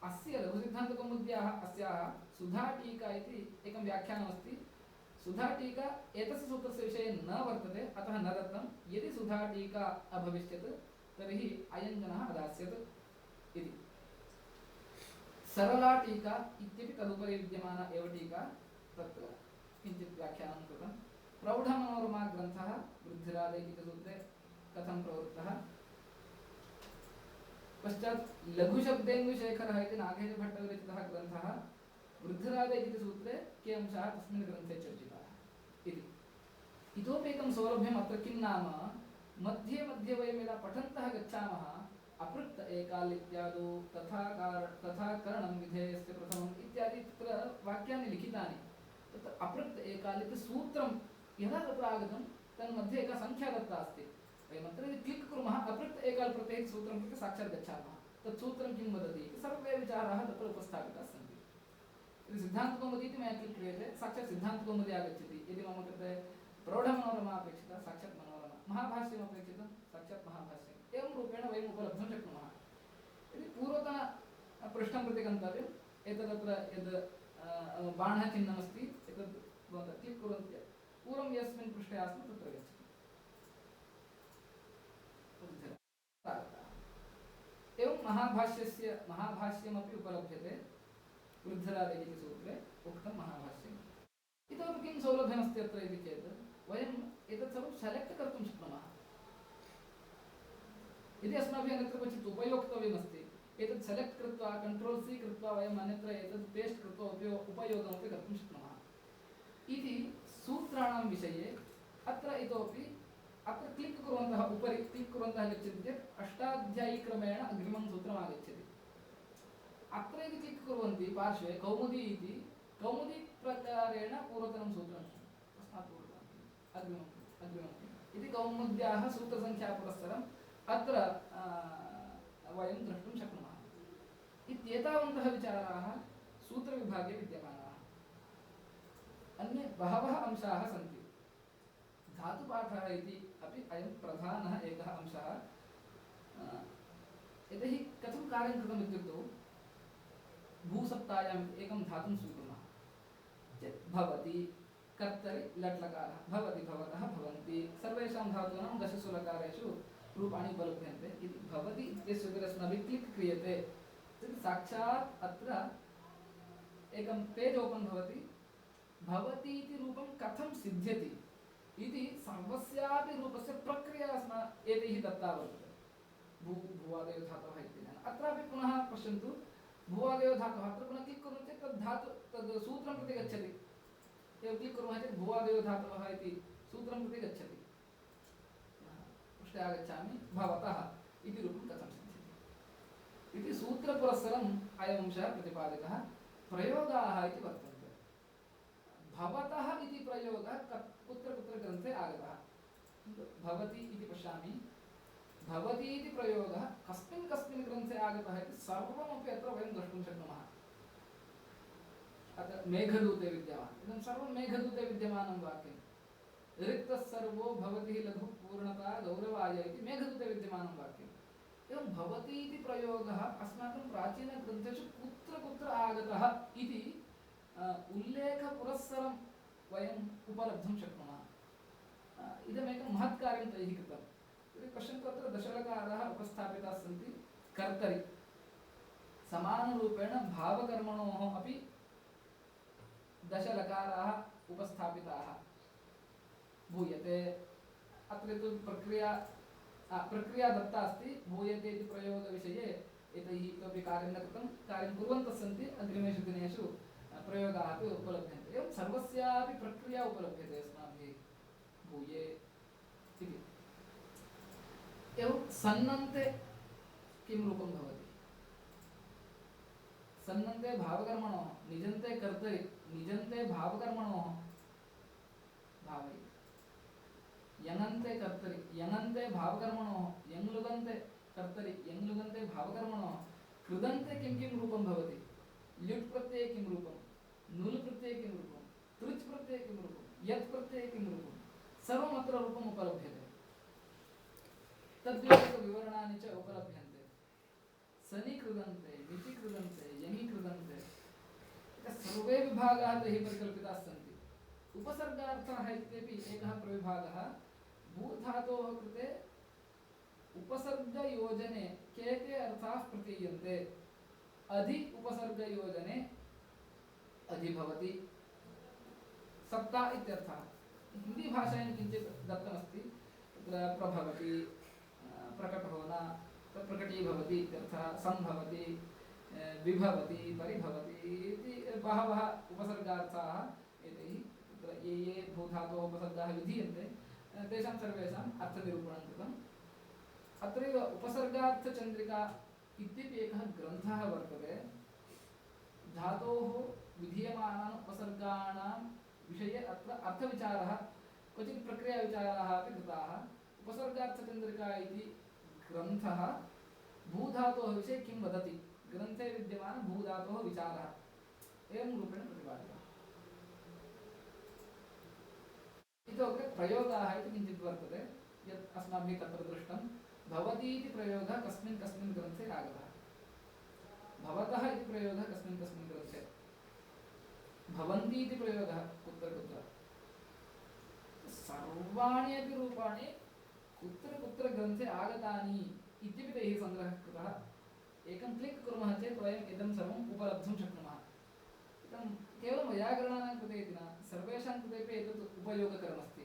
अस्य लघुसिद्धान्तकौमुद्याः अस्याः सुधाटीका इति एकं व्याख्यानमस्ति। सुधाटीका एतस्य सूत्रस्य विषये न वर्तते, अतः न दत्तं। यदि सुधाटीका अभविष्यत् तर्हि अयं जनः अदास्यत् इति। सरला टीका इत्यपि तदुपरि विद्यमाना एव टीका, तत्र किञ्चित् व्याख्यानं कृतं। प्रौढमनोरमा ग्रन्थः वृद्धिरादैच् इति सूत्रे कथं प्रवृत्तः। पश्चात् लघुशब्देन्दुशेखरः इति नागेशभट्टविरचितः ग्रन्थः वृद्धिरादैच् इति सूत्रे के अंशाः तस्मिन् ग्रन्थे चर्चिताः इति। इतोपि एकं सौलभ्यम् अत्र किं नाम, मध्ये मध्ये वयं यदा पठन्तः गच्छामः अपृक्त एकाल् इत्यादौ तथा करणं विधेयस्य प्रथमम् इत्यादि तत्र वाक्यानि लिखितानि तत्र अपृक्त एकाल् इति सूत्रं यदा तत्र आगतं तन्मध्ये एका संख्या दत्ता अस्ति वयम् अत्र यदि क्लिक् कुर्मः अपृक्त एकाल् प्रत्यये सूत्रं कृते साक्षात् गच्छामः तत् सूत्रं किं वदति इति सर्वे विचाराः तत्र उपस्थापिताः सन्ति यदि सिद्धान्तकौमुदी इति मया क्लिक् क्रियते साक्षात् सिद्धान्तकौमुदी आगच्छति यदि मम कृते प्रौढमनोरमा अपेक्षिता साक्षात् मनोरमा महाभाष्यम् अपेक्षितं साक्षात् महाभाष्यम् एवं रूपेण वयम् उपलब्धुं शक्नुमः यदि पूर्वतन पृष्ठं प्रति गन्तव्यम् एतदत्र यद् बाणः चिह्नमस्ति एतद् भवन्तः क्लिक् कुर्वन्ति पूर्वं यस्मिन् पृष्ठे आस्म तत्र गच्छति एवं महाभाष्यमपि उपलभ्यते वृद्धरादेः इति सूत्रे उक्तं महाभाष्यम् इतोपि किं सौलभ्यमस्ति अत्र इति चेत् वयम् एतत् सर्वं सेलेक्ट् कर्तुं शक्नुमः यदि अस्माभिः अन्यत्र क्वचित् उपयोक्तव्यमस्ति एतत् सेलेक्ट् कृत्वा कंट्रोल C कृत्वा वयम् अन्यत्र एतत् पेस्ट् कृत्वा उपयोगमपि कर्तुं शक्नुमः इति सूत्राणां विषये अत्र इतोपि अत्र क्लिक् कुर्वन्तः उपरि क्लिक् कुर्वन्तः गच्छन्ति चेत् अष्टाध्यायीक्रमेण अग्रिमं सूत्रम् आगच्छति अत्र यदि क्लिक् कुर्वन्ति पार्श्वे कौमुदी इति कौमुदी प्रकारेण पूर्वतनं सूत्रं तस्मात् पूर्वतनम् अग्रिमम् इति कौमुद्याः सूत्रसङ्ख्यापुरस्सरम् अत्र वयं द्रष्टुं शक्नुमः इत्येतावन्तः विचाराः सूत्रविभागे विद्यमानाः अन्ये बहवः अंशाः सन्ति धातुपाठः इति अपि अयं प्रधानः एकः अंशः यतोहि कथं कार्यं कृतम् इत्युक्तौ भूसप्तायाम् एकं धातुं स्वीकुर्मः चेत् भवति कर्तरि लट्लकारः भवति भवतः भवन्ति सर्वेषां धातूनां दशसु लकारेषु रूपाणि उपलभ्यन्ते इति भवति इत्यस्य उपरि अस्माभिः क्लिक् क्रियते तर्हि साक्षात् अत्र एकं पेज् ओपन् भवति भवति इति रूपं कथं सिद्ध्यति इति सर्वस्यापि रूपस्य प्रक्रिया एतैः दत्ता वर्तते भुवादयो धातवः इत्यनेन अत्रापि पुनः पश्यन्तु भुवादयो धातवः अत्र पुनः क्लिक् कुर्मः चेत् तद् सूत्रं प्रति गच्छति एवं क्लिक् कुर्मः चेत् भुवादयो धातवः इति सूत्रं प्रति गच्छति पृष्ठे आगच्छामि भवतः इति रूपं कथं सिद्ध्यति इति सूत्रपुरस्सरम् अयम् अंशः प्रतिपादितः प्रयोगाः इति वर्तन्ते भवतः इति प्रयोगः कुत्र कुत्र ग्रन्थे आगतः भवति इति पश्यामि भवति इति प्रयोगः कस्मिन् कस्मिन् ग्रन्थे आगतः इति सर्वमपि अत्र वयं द्रष्टुं शक्नुमः अत्र मेघदूते विद्यमानम् इदं सर्वं मेघदूते विद्यमानं वाक्यं रिक्तः सर्वो भवति लघु पूर्णता गौरवाय इति मेघदूते विद्यमानं वाक्यम् एवं भवति इति प्रयोगः अस्माकं प्राचीनग्रन्थेषु कुत्र कुत्र आगतः इति उल्लेखपुरस्सरं वयम् उपलब्धुं शक्नुमः इदमेकं महत् कार्यं तैः कृतं तर्हि पश्यन्तु अत्र दशलकाराः उपस्थापिताः सन्ति कर्तरि समानरूपेण भावकर्मणोः अपि दशलकाराः उपस्थापिताः भूयते अत्र तु प्रक्रिया दत्ता अस्ति भूयते इति प्रयोगविषये एतैः इतोपि कार्यं न कृतं कार्यं कुर्वन्तः सन्ति अग्रिमेषु दिनेषु प्रयोगाः अपि उपलभ्यन्ते एवं सर्वस्यापि प्रक्रिया उपलभ्यते अस्माभिः भूये इति एवं सन्नन्ते किं रूपं भवति सन्नन्ते भावकर्मणोः निजन्ते कर्तरि निजन्ते भावकर्मणोः भावयि यङन्ते कर्तरि यङन्ते भावकर्मणोः यङ्लुगन्ते कर्तरि यङ्लुगन्ते भावकर्मणोः कृदन्ते किं किं रूपं भवति ल्युट् प्रत्यये किं रूपं नुल् प्रत्यये किं रूपं तृच् प्रत्यये किं रूपं यत् प्रत्यये किं रूपं सर्वम् अत्र रूपम् उपलभ्यते तद्विषयकविवरणानि च उपलभ्यन्ते सनि कृदन्ते निचि कृदन्ते यङि कृदन्ते सर्वे विभागाः तैः परिकल्पिताः सन्ति उपसर्गार्थः इत्यपि एकः प्रविभागः भूधातोः कृते उपसर्गयोजने के अर्थाः प्रतीयन्ते अधि उपसर्गयोजने अधि भवति सप्ता इत्यर्थः हिंदी भाषायां किञ्चित् दत्तमस्ति तत्र प्रभवति प्रकटहोना प्रकटीभवति इत्यर्थः सम्भवति विभवति परिभवति इति बहवः उपसर्गार्थाः एतैः तत्र ये भूधातोः उपसर्गाः विधीयन्ते तेषां सर्वेषाम् अर्थनिरूपणं कृतम्। अत्रैव उपसर्गार्थचन्द्रिका इत्यपि एकः ग्रन्थः वर्तते। धातोः विधीयमानान् उपसर्गाणां विषये अत्र अर्थविचारः, क्वचित् प्रक्रियाविचाराः अपि कृताः। उपसर्गार्थचन्द्रिका इति ग्रन्थः भूधातोः विषये किं वदति, ग्रन्थे विद्यमानभूधातोः विचारः एवं रूपेण प्रतिपादितः। इतोपि प्रयोगाः इति किञ्चित् वर्तते, यत् अस्माभिः तत्र दृष्टं। भवति इति प्रयोगः कस्मिन् कस्मिन् ग्रन्थे आगतः, भवतः इति प्रयोगः कस्मिन् कस्मिन् ग्रन्थे, भवन्ति इति प्रयोगः कुत्र कुत्र, सर्वाणि अपि रूपाणि कुत्र कुत्र ग्रन्थे आगतानि इत्यपि तैः सङ्ग्रहः कृतः। एकं क्लिक् कुर्मः चेत् वयम् इदं सर्वम् उपलब्धुं शक्नुमः। इदं केवलं वैयाकरणानां कृते इति न, सर्वेषां कृतेपि एतत् उपयोगकरमस्ति।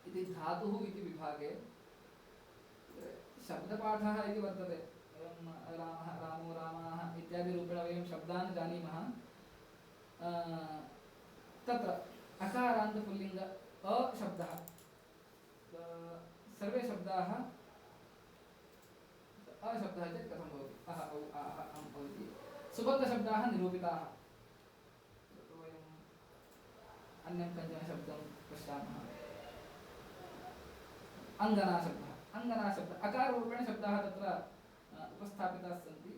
इति धातुः इति विभागे शब्दपाठः इति वर्तते। वयं रामः, रामो, रामाः इत्यादि रूपेण वयं शब्दान् जानीमः। तत्र अकारान्तपुल्लिङ्ग अशब्दः, सर्वे शब्दाः अशब्दः चेत् कथं भवति, अह औ आह अम् औ इति। सुबद्धशब्दाः निरूपिताः। वयम् अन्यं कञ्चन शब्दं पश्यामः, अङ्गनाशब्दः, अङ्गनाशब्दः अकाररूपेण शब्दाः तत्र उपस्थापिताः सन्ति।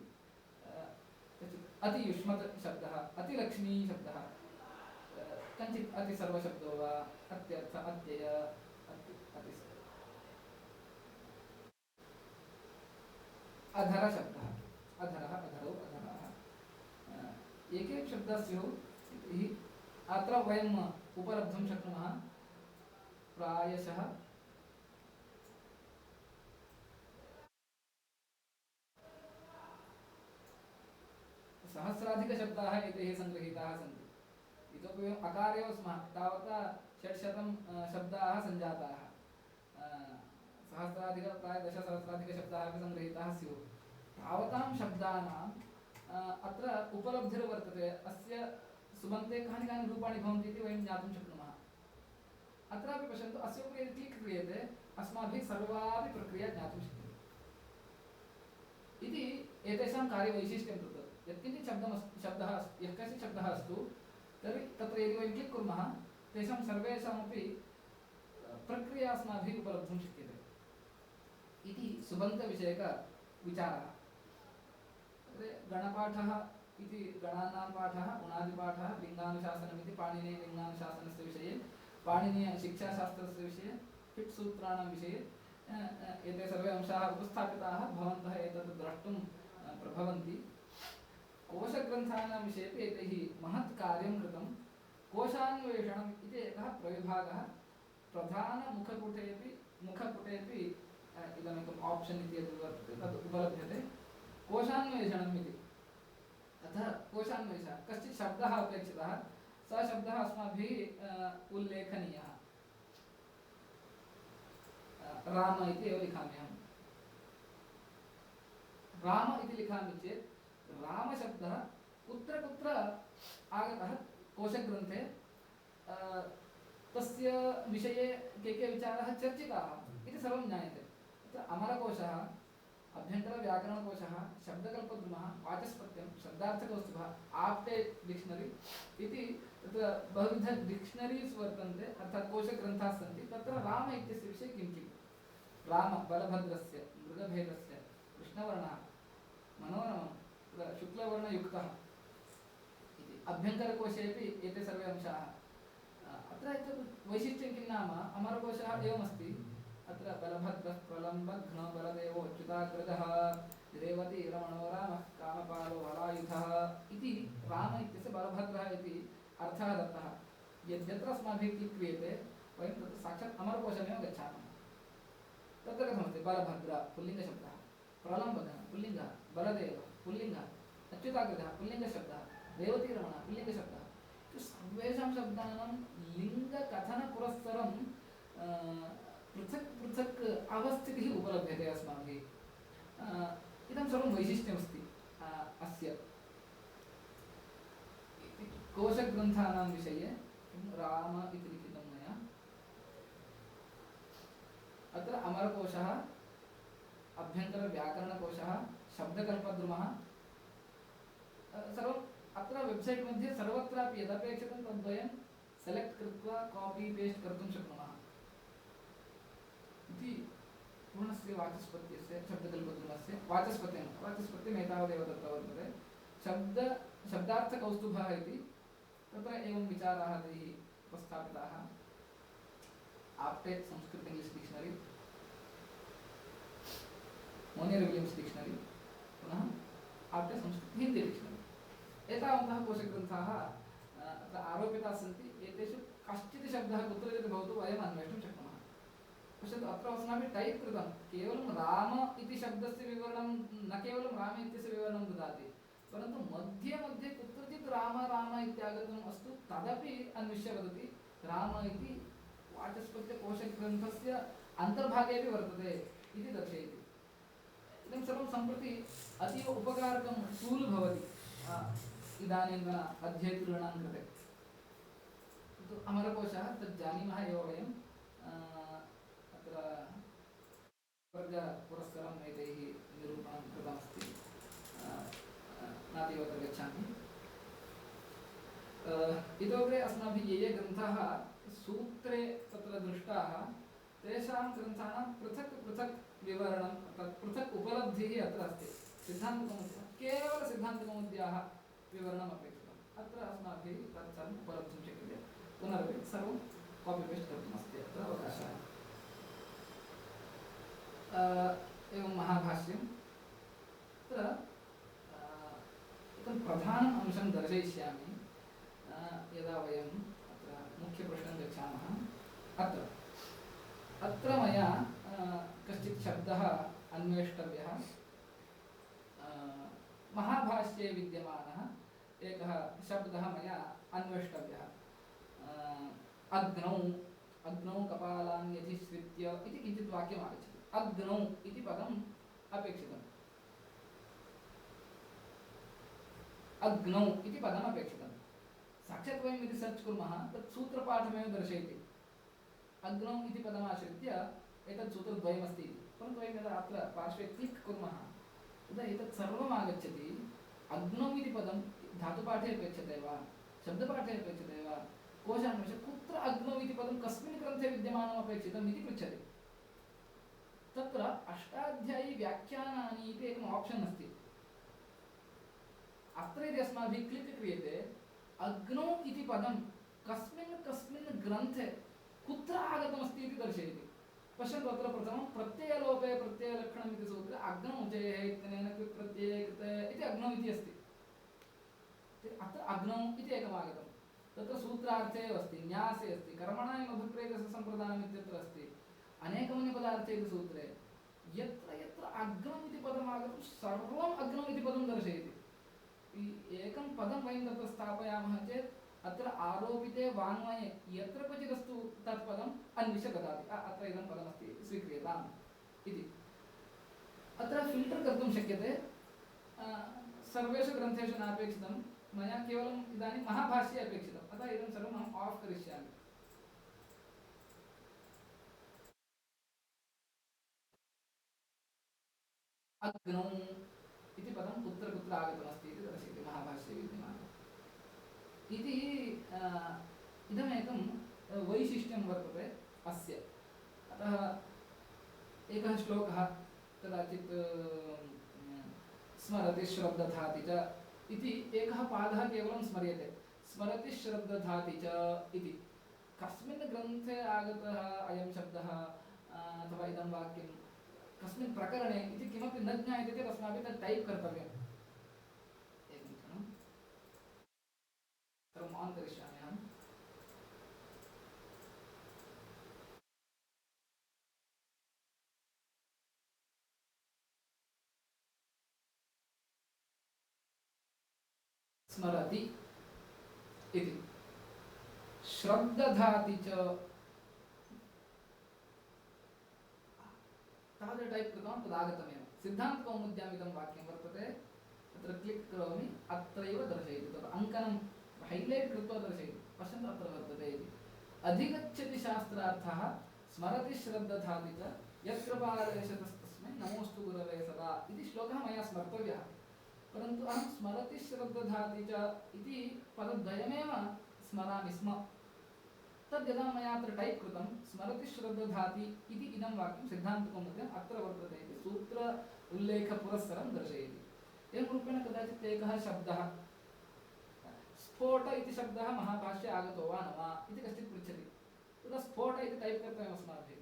अतियुष्मत् शब्दः, अतिलक्ष्मी शब्दः, कञ्चित् अतिसर्वशब्दो वा, अत्यर्थ, अत्यय, अधरशब्दः, अधरः, अधरौ, अधराः, एके शब्दाः स्युः। अत्र वयम् उपलब्धुं शक्नुमः प्रायशः सहस्राधिकशब्दाः एतैः सङ्गृहीताः सन्ति। इतोपि वयम् अकारे एव स्मः, तावता 600 शब्दाः सञ्जाताः। सहस्राधिक प्राय 10,000-सहस्राधिकशब्दाः अपि सङ्गृहीताः स्युः। तावतां शब्दानां अत्र उपलब्धिर्वर्तते। अस्य सुबन्ते कानि कानि रूपाणि भवन्ति इति वयं ज्ञातुं शक्नुमः। अत्रापि पश्यन्तु, अस्य उपरि यदि क्लिक् क्रियते अस्माभिः सर्वापि प्रक्रिया ज्ञातुं शक्यते। इति एतेषां कार्यवैशिष्ट्यं तत्। यत्किञ्चित् शब्दः यः कश्चित् शब्दः अस्तु, तर्हि तत्र यदि वयं क्लिक् कुर्मः तेषां सर्वेषामपि प्रक्रिया अस्माभिः उपलब्धुं शक्यते। इति सुबन्तविषयकविचारः। गणपाठः इति गणानां पाठः, उणादिपाठः, लिङ्गानुशासनमिति पाणिनीयलिङ्गानुशासनस्य विषये, पाणिनीयशिक्षाशास्त्रस्य विषये, फिट् सूत्राणां विषये एते सर्वे अंशाः उपस्थापिताः। भवन्तः एतत् द्रष्टुं प्रभवन्ति। कोशग्रन्थानां विषयेपि एतैः महत् कार्यं कृतं। कोशान्वेषणम् इति एकः प्रविभागः प्रधानमुखपुटेपि इदमेकम् आप्शन् इति यद् वर्तते तद् उपलभ्यते। कोशान्वेषणम् इति, अतः कोशान्वेषः, कश्चित् शब्दः अपेक्षितः, सः शब्दः अस्माभिः उल्लेखनीयः। राम इति एव लिखामि अहं। राम इति लिखामि चेत् रामशब्दः कुत्र कुत्र आगतः कोशग्रन्थे, तस्य विषये के विचाराः चर्चिताः इति सर्वं ज्ञायते। तत्र अमरकोशः, अभ्यन्तरव्याकरणकोशः, शब्दकल्पद्रुमः, वाचस्पत्यं, शब्दार्थकौस्तुभः, आप्टे डिक्षनरी इति तत्र बहुविध डिक्षनरीस् वर्तन्ते, अर्थात् कोशग्रन्थाः सन्ति। तत्र राम इत्यस्य विषये किं किं, राम बलभद्रस्य, मृगभेदस्य, कृष्णवर्णः, मनोरमः, शुक्लवर्णयुक्तः इति। अभ्यन्तरकोशेपि एते सर्वे अंशाः। अत्र एतत् वैशिष्ट्यं किं नाम, अमरकोशः एवमस्ति। अत्र बलभद्रः, प्रलम्बघ्नो, बलदेवो, अच्युताग्रजः, रेवती, रमणो, रामः, कामपालो, हलायुधः इति राम इत्यस्य बलभद्रः इति अर्थः दत्तः। यद्यत्र अस्माभिः क्लिक् क्रियते वयं तत्र साक्षात् अमरकोशमेव गच्छामः। तत्र कथमस्ति, बलभद्र पुल्लिङ्गशब्दः, प्रलम्बघ्नः पुल्लिङ्गः, बलदेवः पुल्लिङ्गः, अच्युताग्रजः पुल्लिङ्गशब्दः, रेवतीरमणः पुल्लिङ्गशब्दः। सर्वेषां शब्दानां लिङ्गकथनपुरस्सरं पृथक् पृथक् अवस्थितिः उपलभ्यते अस्माभिः। इदं सर्वं वैशिष्ट्यमस्ति अस्य। कोशग्रन्थानां विषये राम इति लिखितं मया। अत्र अमरकोशः, अभ्यन्तरव्याकरणकोशः, शब्दकल्पद्रुमः सर्वम् अत्र वेब्सैट् मध्ये सर्वत्रापि यदपेक्षितं तद्वयं सेलेक्ट् कृत्वा कापी पेस्ट् कर्तुं शक्नुमः इति पूर्णस्य वाचस्पत्यस्य शब्दकल्पद्रुमस्य वाचस्पत्यम् एतावदेव तत्र वर्तते। शब्दार्थकौस्तुभः इति तत्र एवं विचाराः तैः उपस्थापिताः। Apte Sanskrit English dictionary, Monier Williams dictionary, पुनः आप्टे संस्कृत हिंदी डिक्शनरी, एतावन्तः कोशग्रन्थाः अत्र आरोपिताः सन्ति। एतेषु कश्चित् शब्दः कुत्रचित् भवतु वयम् अन्वेष्टुं शक्नुमः। पश्यन्तु, अत्र अस्माभिः टैप् कृतं, केवलं राम इति शब्दस्य विवरणं, न केवलं राम इत्यस्य विवरणं ददाति, परन्तु मध्ये मध्ये कुत्रचित् राम राम इत्यागतम् अस्तु, तदपि अन्विष्य वदति राम इति वाचस्पत्यकोशग्रन्थस्य अन्तर्भागेपि वर्तते इति दर्शयति। इदं सर्वं सम्प्रति अतीव उपकारकं टूल् भवति इदानीन्तन अध्येतॄणां कृते। अमरकोशः तत् जानीमः एव वयम्। अत्र वर्गपुरस्सरम् एतैः निरूपणं कृतमस्ति, नातीव तत्र गच्छामि। इतोपि अस्माभिः ये ग्रन्थाः सूत्रे तत्र दृष्टाः, तेषां ग्रन्थानां पृथक् पृथक् विवरणं, तत् पृथक् उपलब्धिः अत्र अस्ति। सिद्धान्तकौमुद्याः, केवलसिद्धान्तकौमुद्याः विवरणम् अपेक्षितम्। अत्र अस्माभिः तत् सर्वम् उपलब्धुं शक्यते। पुनरपि सर्वं कापि पेस्ट् कर्तुमस्ति अत्र अवकाशः। एवं महाभाष्यं, तत्र एकं प्रधानम् अंशं दर्शयिष्यामि। यदा वयम् अत्र मुख्यपृष्ठं गच्छामः, अत्र मया कश्चित् शब्दः अन्वेष्टव्यः। महाभाष्ये विद्यमानः एकः शब्दः मया अन्वेष्टव्यः। अग्नौ कपालान्यधिश्रित्य इति किञ्चित् वाक्यम् आगच्छति। अग्नौ इति पदम् अपेक्षितम्। अग्नौ इति पदम् अपेक्षितम्। साक्षात् वयं यदि सर्च् कुर्मः, तत् सूत्रपाठमेव दर्शयति। अग्नौ इति पदमाश्रित्य एतत् सूत्रद्वयमस्ति इति। परन्तु वयं यदा अत्र पार्श्वे क्लिक् कुर्मः, तदा एतत् सर्वम् आगच्छति। अग्नौ इति पदं धातुपाठे अपेक्षते वा, शब्दपाठे अपेक्षते वा, कोशान्वेषणे कुत्र अग्नौ इति पदं कस्मिन् ग्रन्थे विद्यमानम् अपेक्षितम् इति पृच्छति। तत्र अष्टाध्यायी व्याख्यानानि इति एकम् आप्शन् अस्ति। अत्र यदि अस्माभिः क्लिक् क्रियते, अग्नौ इति पदं कस्मिन् ग्रन्थे कुत्र आगतमस्ति इति दर्शयति। पश्यन्तु, अत्र प्रथमं प्रत्ययलोपे प्रत्ययलक्षणम् इति सूत्रे अग्नौ उचयेः इत्यनेन क्विक् प्रत्यये कृते इति अग्नौ इति अस्ति। अत्र अग्नौ इति एकम् आगतं। तत्र सूत्रार्थे एव अस्ति, न्यासे अस्ति, कर्मणां अभिप्रेतस्य सम्प्रदानम् इत्यत्र अस्ति, अनेकमनि पदार्थे इति सूत्रे। यत्र यत्र अग्नौ इति पदम् आगतं, सर्वम् अग्नौ इति पदं दर्शयति। एकं पदं वयं तत्र स्थापयामः चेत् अत्र आरोपिते वाङ्मये यत्र क्वचिदस्तु तत् पदम् अन्विष्य ददाति। अत्र इदं पदमस्ति, स्वीक्रियताम् इति। अत्र फिल्टर् कर्तुं शक्यते। सर्वेषु ग्रन्थेषु नापेक्षितं, मया केवलम् इदानीं महाभाष्ये अपेक्षितम्। अतः इदं सर्वम् अहम् आफ् करिष्यामि। अग्नौ इति पदं कुत्र कुत्र आगतमस्ति इति दर्शयति महाभाष्ये विद्यमानम् इति। इदमेकं वैशिष्ट्यं वर्तते अस्य। अतः एकः श्लोकः कदाचित् स्मरति श्रद्दधाति च इति एकः पादः केवलं स्मर्यते। स्मरति श्रद्दधाति च इति कस्मिन् ग्रन्थे आगतः अयं शब्दः अथवा इदं वाक्यं कस्मिन् प्रकरणे इति किमपि न ज्ञायते चेत् अस्माभिः तत् टैप् कर्तव्यम्। एकं क्षणं सर्वम् आन् करिष्यामि अहम्। स्मरति इति, श्रद्दधाति च तादृश टैप् कृतवान्, तदागतमेव। सिद्धान्तकौमुद्याम् इदं वाक्यं वर्तते। तत्र क्लिक् करोमि, अत्रैव दर्शयति। तत्र अङ्कनं हैलैट् कृत्वा दर्शयति। पश्यन्तु, अत्र वर्तते इति। अधिगच्छति शास्त्रार्थः स्मरति श्रद्दधाति च यत्कृपालेशतस्तस्मै नमोऽस्तु गुरवे सदा इति श्लोकः मया स्मर्तव्यः, परन्तु अहं स्मरति श्रद्धधाति च इति पदद्वयमेव स्मरामि स्म। तद् यदा मया अत्र टैप् कृतं स्मरति श्रद्धधाति इति इदं वाक्यं सिद्धान्तकौमुद्याम् अत्र वर्तते इति सूत्र उल्लेखपुरस्सरं दर्शयति। एवं रूपेण कदाचित् एकः शब्दः स्फोट इति शब्दः महाभाष्ये आगतो वा न वा इति कश्चित् पृच्छति, तदा स्फोट इति टैप् कर्तव्यम् अस्माभिः।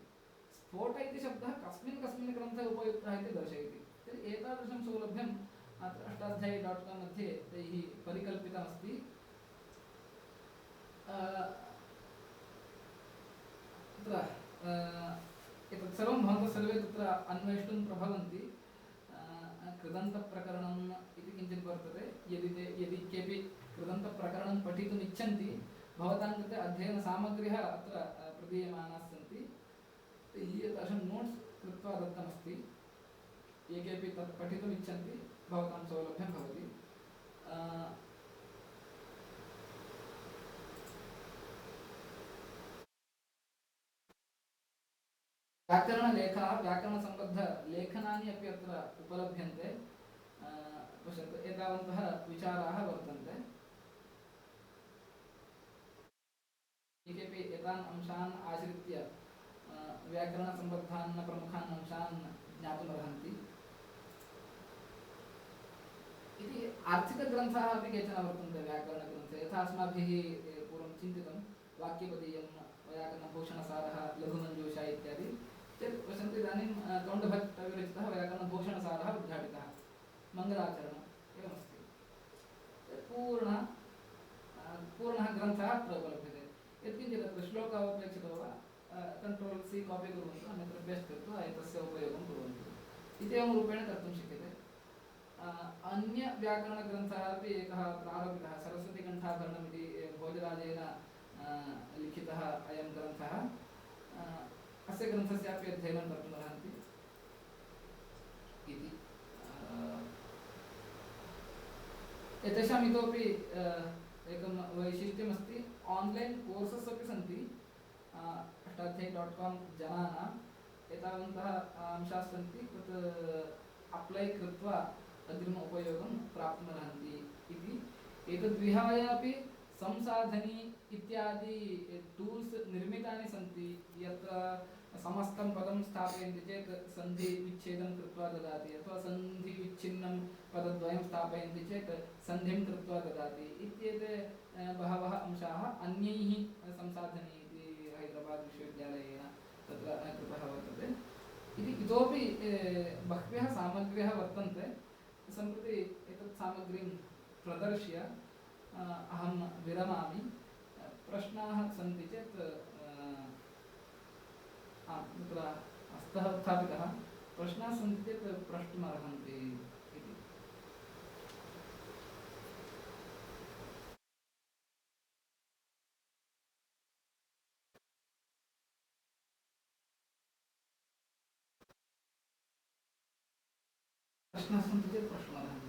स्फोट इति शब्दः कस्मिन् कस्मिन् ग्रन्थे उपयुक्तः इति दर्शयति। तर्हि एतादृशं सौलभ्यम् अत्र अष्टाध्यायी.com मध्ये तैः परिकल्पितमस्ति। एतत् सर्वं भवन्तः सर्वे तत्र अन्वेष्टुं प्रभवन्ति। कृदन्तप्रकरणम् इति किञ्चित् वर्तते। यदि केऽपि कृदन्तप्रकरणं पठितुम् इच्छन्ति, भवतां कृते अध्ययनसामग्र्यः अत्र प्रदीयमानाः सन्ति। एतादृशं नोट्स् कृत्वा दत्तमस्ति। ये केऽपि तत् पठितुम् इच्छन्ति भवतां सौलभ्यं भवति। व्याकरणलेखाः व्याकरणसम्बद्धलेखनानि अपि अत्र उपलभ्यन्ते। पश्यन्तु, एतावन्तः विचाराः वर्तन्ते। ये केऽपि एतान् अंशान् आश्रित्य व्याकरणसम्बद्धान् प्रमुखान् अंशान् ज्ञातुमर्हन्ति। इति आर्थिकग्रन्थाः अपि केचन वर्तन्ते व्याकरणग्रन्थे। यथा अस्माभिः पूर्वं चिन्तितं वाक्यपदीयं, वैयाकरणभूषणसारः, लघुमञ्जूषा इत्यादि। चेत् पश्यन्तु, इदानीं कौण्डभट्टविरचितः वैयाकरणभूषणसारः उद्घाटितः, मङ्गलाचरणम् एवमस्ति। पूर्णः ग्रन्थः अत्र उपलभ्यते। यत्किञ्चित् अत्र श्लोकः अपेक्षितो वा, Ctrl+C कापि कुर्वन्तु, अन्यत्र पेस्ट् कृत्वा एतस्य उपयोगं कुर्वन्तु। इत्येवं रूपेण कर्तुं शक्यते। अन्यव्याकरणग्रन्थः अपि एकः प्रारब्धः, सरस्वतीकण्ठाभरणम् इति भोजराजेन लिखितः अयं ग्रन्थः। अस्य ग्रन्थस्यापि अध्ययनं कर्तुमर्हन्ति इति। एतेषाम् इतोपि एकं वैशिष्ट्यमस्ति। आन्लैन् कोर्सस् अपि सन्ति। अष्टाध्यायी.com जनानाम् एतावन्तः अंशाः सन्ति, तत् अप्लै कृत्वा अग्रिम उपयोगं प्राप्तुमर्हन्ति इति। एतद्विहाय अपि संसाधनी इत्यादि टूल्स् निर्मितानि सन्ति, यत्र समस्तं पदं स्थापयन्ति चेत् सन्धिविच्छेदं कृत्वा ददाति, अथवा सन्धिविच्छिन्नं पदद्वयं स्थापयन्ति चेत् सन्धिं कृत्वा ददाति इत्येते बहवः अंशाः अन्यैः संसाधनी इति हैदराबाद् विश्वविद्यालयेन तत्र कृतः वर्तते। इति इतोपि बह्व्यः सामग्र्यः वर्तन्ते। सम्प्रति एतत् सामग्रीं प्रदर्श्य अहं विरमामि। प्रश्नाः सन्ति चेत् तत्र हस्तः उत्थापितः, प्रश्नाः सन्ति चेत् प्रष्टुमर्हन्ति इति। प्रश्नाः सन्ति चेत् प्रष्टुमर्हन्ति।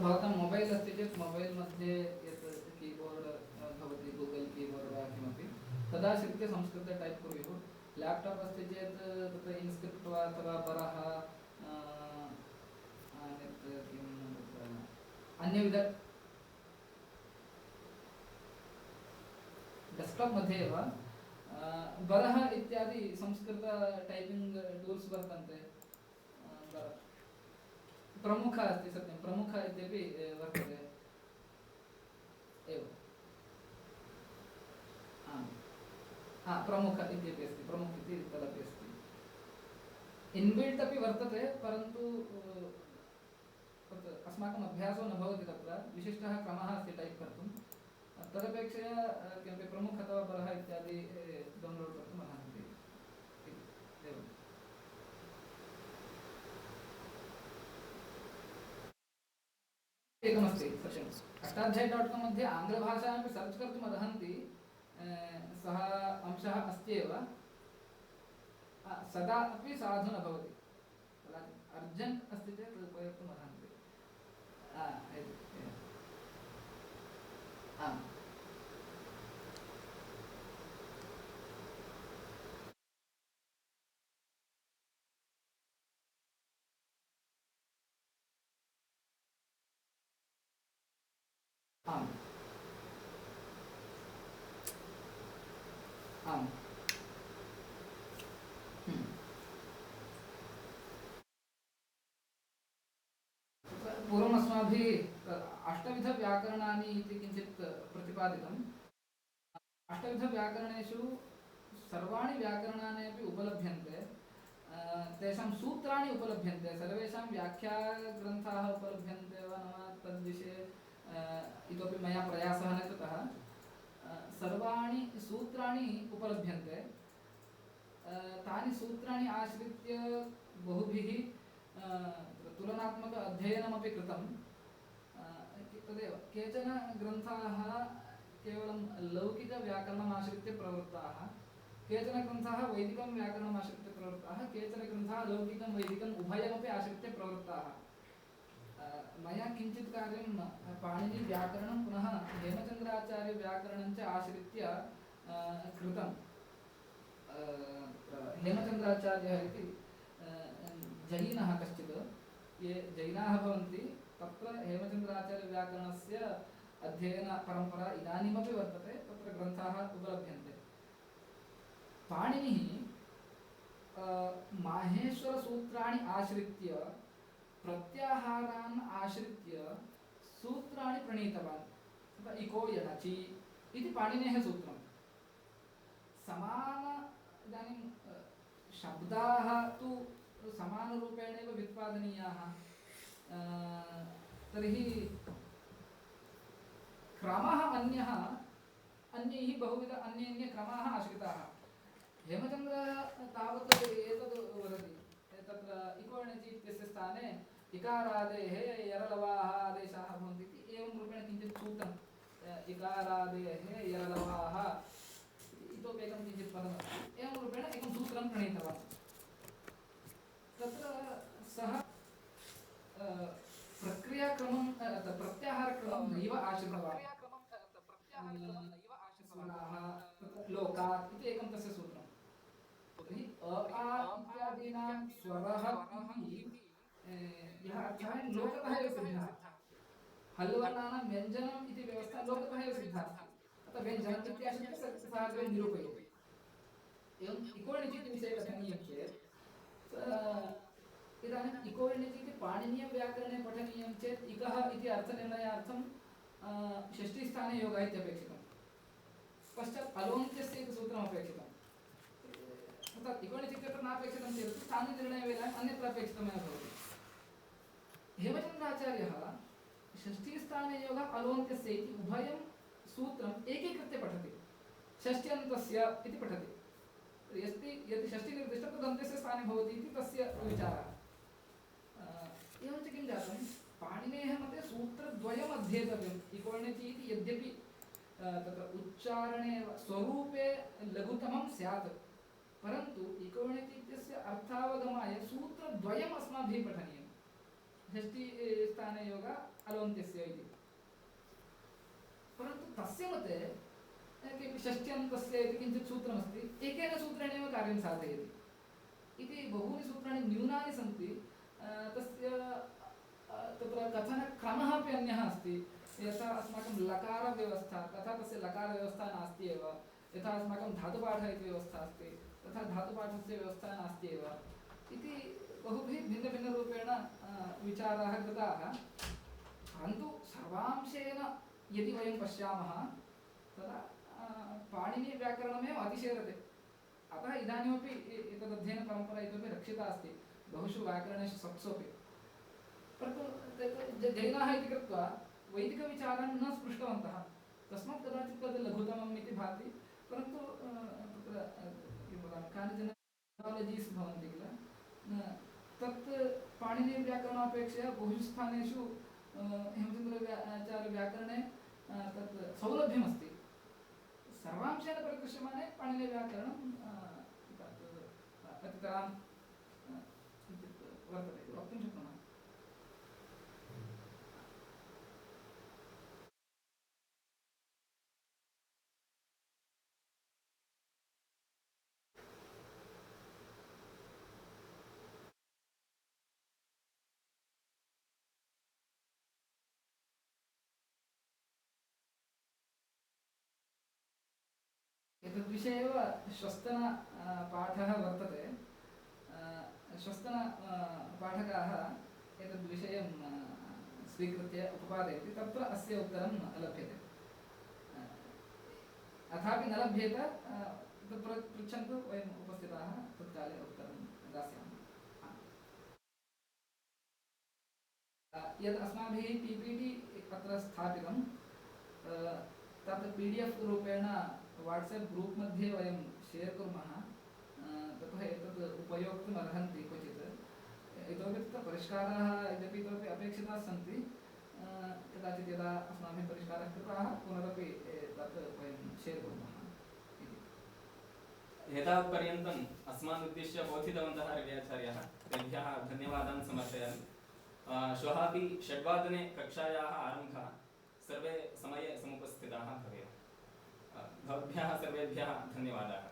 भवतां मोबैल् अस्ति चेत् मोबैल् मध्ये यत् कीबोर्ड् भवति, गूगल् कीबोर्ड् वा किमपि, तदाश्रित्य संस्कृते टैप् कुर्युः। लैपटॉप अस्ति चेत् तत्र इन्स्क्रिप्ट् वा अथवा बरह अन्यत् किं तत्र अन्यविध डेस्क्टाप् मध्ये एव बरह इत्यादि संस्कृत टैपिङ्ग् टूल्स् वर्तन्ते। प्रमुख अस्ति, सत्यं प्रमुख इत्यपि वर्तते एव। प्रमुख इत्यपि अस्ति, प्रमुख इति तदपि अस्ति। इन्बिल्ट् अपि वर्तते, परन्तु अस्माकम् अभ्यासो न भवति। तत्र विशिष्टः क्रमः अस्ति टैप् कर्तुं। तदपेक्षया किमपि प्रमुख अथवा बरह इत्यादि डौन्लोड् कर्तुम् अर्हन्ति एवम्। एकमस्ति सत्यम् अष्टाध्यायी.com मध्ये आङ्ग्लभाषायामपि सर्च् कर्तुम् अर्हन्ति सः अंशः अस्ति एव सदा अपि साधु न भवति कदाचित् अर्जेण्ट् अस्ति चेत् उपयोक्तुम् अर्हन्ति आम् आम् आम् पूर्वम् अस्माभिः अष्टविधव्याकरणानि इति किञ्चित् प्रतिपादितम् अष्टविधव्याकरणेषु सर्वाणि व्याकरणानि अपि उपलभ्यन्ते तेषां सूत्राणि उपलभ्यन्ते सर्वेषां व्याख्याग्रन्थाः उपलभ्यन्ते वा न वा तद्विषये इतोपि मया प्रयासः न कृतः सर्वाणि सूत्राणि उपलभ्यन्ते तानि सूत्राणि आश्रित्य बहुभिः तुलनात्मक अध्ययनमपि कृतं तदेव केचन ग्रन्थाः केवलं लौकिकव्याकरणम् आश्रित्य प्रवृत्ताः केचन ग्रन्थाः वैदिकं व्याकरणम् आश्रित्य प्रवृत्ताः केचन ग्रन्थाः लौकिकं वैदिकम् उभयमपि आश्रित्य प्रवृत्ताः मया किञ्चित् कार्यं पाणिनिव्याकरणं पुनः हेमचन्द्राचार्यव्याकरणं च आश्रित्य कृतं हेमचन्द्राचार्यः इति जैनः कश्चित् ये जैनाः भवन्ति तत्र हेमचन्द्राचार्यव्याकरणस्य अध्ययनपरम्परा इदानीमपि वर्तते तत्र ग्रन्थाः उपलभ्यन्ते पाणिनिः माहेश्वरसूत्राणि आश्रित्य प्रत्याहारान् आश्रित्य सूत्राणि प्रणीतवान् तथा इको यणचि इति पाणिनेः सूत्रं समान इदानीं शब्दाः तु समानरूपेणैव व्युत्पादनीयाः तर्हि क्रमः अन्यः अन्यैः बहुविध अन्ये क्रमाः आश्रिताः हेमचन्द्रः तावत् एतद् वदति तत्र इको यणचि इत्यस्य स्थाने इकारादेः यरलवाः आदेशाः भवन्ति इति एवं रूपेण किञ्चित् सूत्रम् इकारादेः यरलवाः इतोपि एकं किञ्चित् पदमस्ति एवं रूपेण एकं सूत्रं प्रणीतवान् तत्र सः प्रक्रियाक्रमं प्रत्याहारक्रमं नैव आश्रितवान् लोकात् इति एकं तस्य सूत्रं तर्हि अ आ इत्यादीनां स्वरः यः अर्थः लोकतः एव सिद्धः हल्वर्णानां व्यञ्जनम् इति व्यवस्था लोकतः एव सिद्धा अतः व्यञ्जनम् इत्याश्रित्य सः निरूपयति एवम् इको यणचि इति विषये कथनीयं चेत् इदानीम् इको यणचि इति पाणिनीयव्याकरणे पठनीयं चेत् इकः इति अर्थनिर्णयार्थं षष्ठीस्थाने योगः इत्यपेक्षितं पश्चात् अलोन्त्यस्य इति सूत्रम् अपेक्षितं अर्थात् इको यणचि इत्यत्र नापेक्षितं चेत् स्थाननिर्णयवेलायाम् अन्यत्र अपेक्षितमेव भवति हेमचन्द्राचार्यः षष्ठीस्थाने योगः अलोन्त्यस्य इति उभयं सूत्रम् एकीकृत्य पठति षष्ट्यन्तस्य इति पठति यदि षष्ठी निर्दिष्टं तद् अन्त्यस्य स्थाने भवति इति तस्य विचारः एवं च किं जातं पाणिनेः मते सूत्रद्वयम् अध्येतव्यम् इको यणचि इति यद्यपि तत्र उच्चारणे स्वरूपे लघुतमं स्यात् परन्तु इको यणचि इत्यस्य अर्थावगमाय सूत्रद्वयम् अस्माभिः पठनीयं षष्ठी स्थाने योगः अलोन्त्यस्य इति परन्तु तस्य मते किमपि षष्ट्यन्तस्य इति किञ्चित् सूत्रमस्ति एकेन सूत्रेणैव कार्यं साधयति इति बहूनि सूत्राणि न्यूनानि सन्ति तस्य तत्र कथनक्रमः अपि अन्यः अस्ति यथा अस्माकं लकारव्यवस्था तथा तस्य लकारव्यवस्था नास्ति एव यथा अस्माकं धातुपाठः इति व्यवस्था अस्ति तथा धातुपाठस्य व्यवस्था नास्ति एव इति बहुभिः भिन्नभिन्नरूपेण विचाराः कृताः परन्तु सर्वांशेन यदि वयं पश्यामः तदा पाणिनीव्याकरणमेव अतिशेरते अतः इदानीमपि एतदध्ययनपरम्परा इतोपि रक्षिता अस्ति बहुषु व्याकरणेषु सत्सु अपि परन्तु जैनाः इति कृत्वा वैदिकविचारान् न स्पृष्टवन्तः तस्मात् कदाचित् तद् लघुतमम् इति भाति परन्तु तत्र किं वदामि कानिचन टेक्नालजीस् भवन्ति किल तत् पाणिनीव्याकरणापेक्षया बहुषु स्थानेषु हेमचन्द्राचार्यव्याकरणे तत् सौलभ्यमस्ति सर्वांशेन परिदृश्यमाने पाणिनीयव्याकरणं तत् अतितरां किञ्चित् वर्तते इति वक्तुं शक्नुमः। एतद्विषये एव श्वस्तन पाठः वर्तते। श्वस्तन पाठकाः एतद्विषयं स्वीकृत्य उपपादयन्ति, तत्र अस्य उत्तरं लभ्यते। अथापि न लभ्येत तत् पृच्छन्तु, वयम् उपस्थिताः तत्काले उत्तरं दास्यामः। यत् अस्माभिः PPT अत्र स्थापितं तत् PDF रूपेण वाट्सप् ग्रूप् मध्ये वयं शेर् कुर्मः, ततः एतत् उपयोक्तुम् अर्हन्ति क्वचित्। इतोपि तत्र परिष्काराः यद्यपि इतोपि अपेक्षिताः सन्ति, कदाचित् यदा अस्माभिः परिष्कारः कृताः पुनरपि तत् वयं शेर् कुर्मः इति। एतावत्पर्यन्तम् अस्मान् उद्दिश्य बोधितवन्तः रव्याचार्याः, तेभ्यः धन्यवादान् समर्पयामि। श्वः अपि 6 वादने कक्षायाः आरम्भः, सर्वे समये समुपस्थिताः भवेयुः। भवद्भ्यः सर्वेभ्यः धन्यवादाः।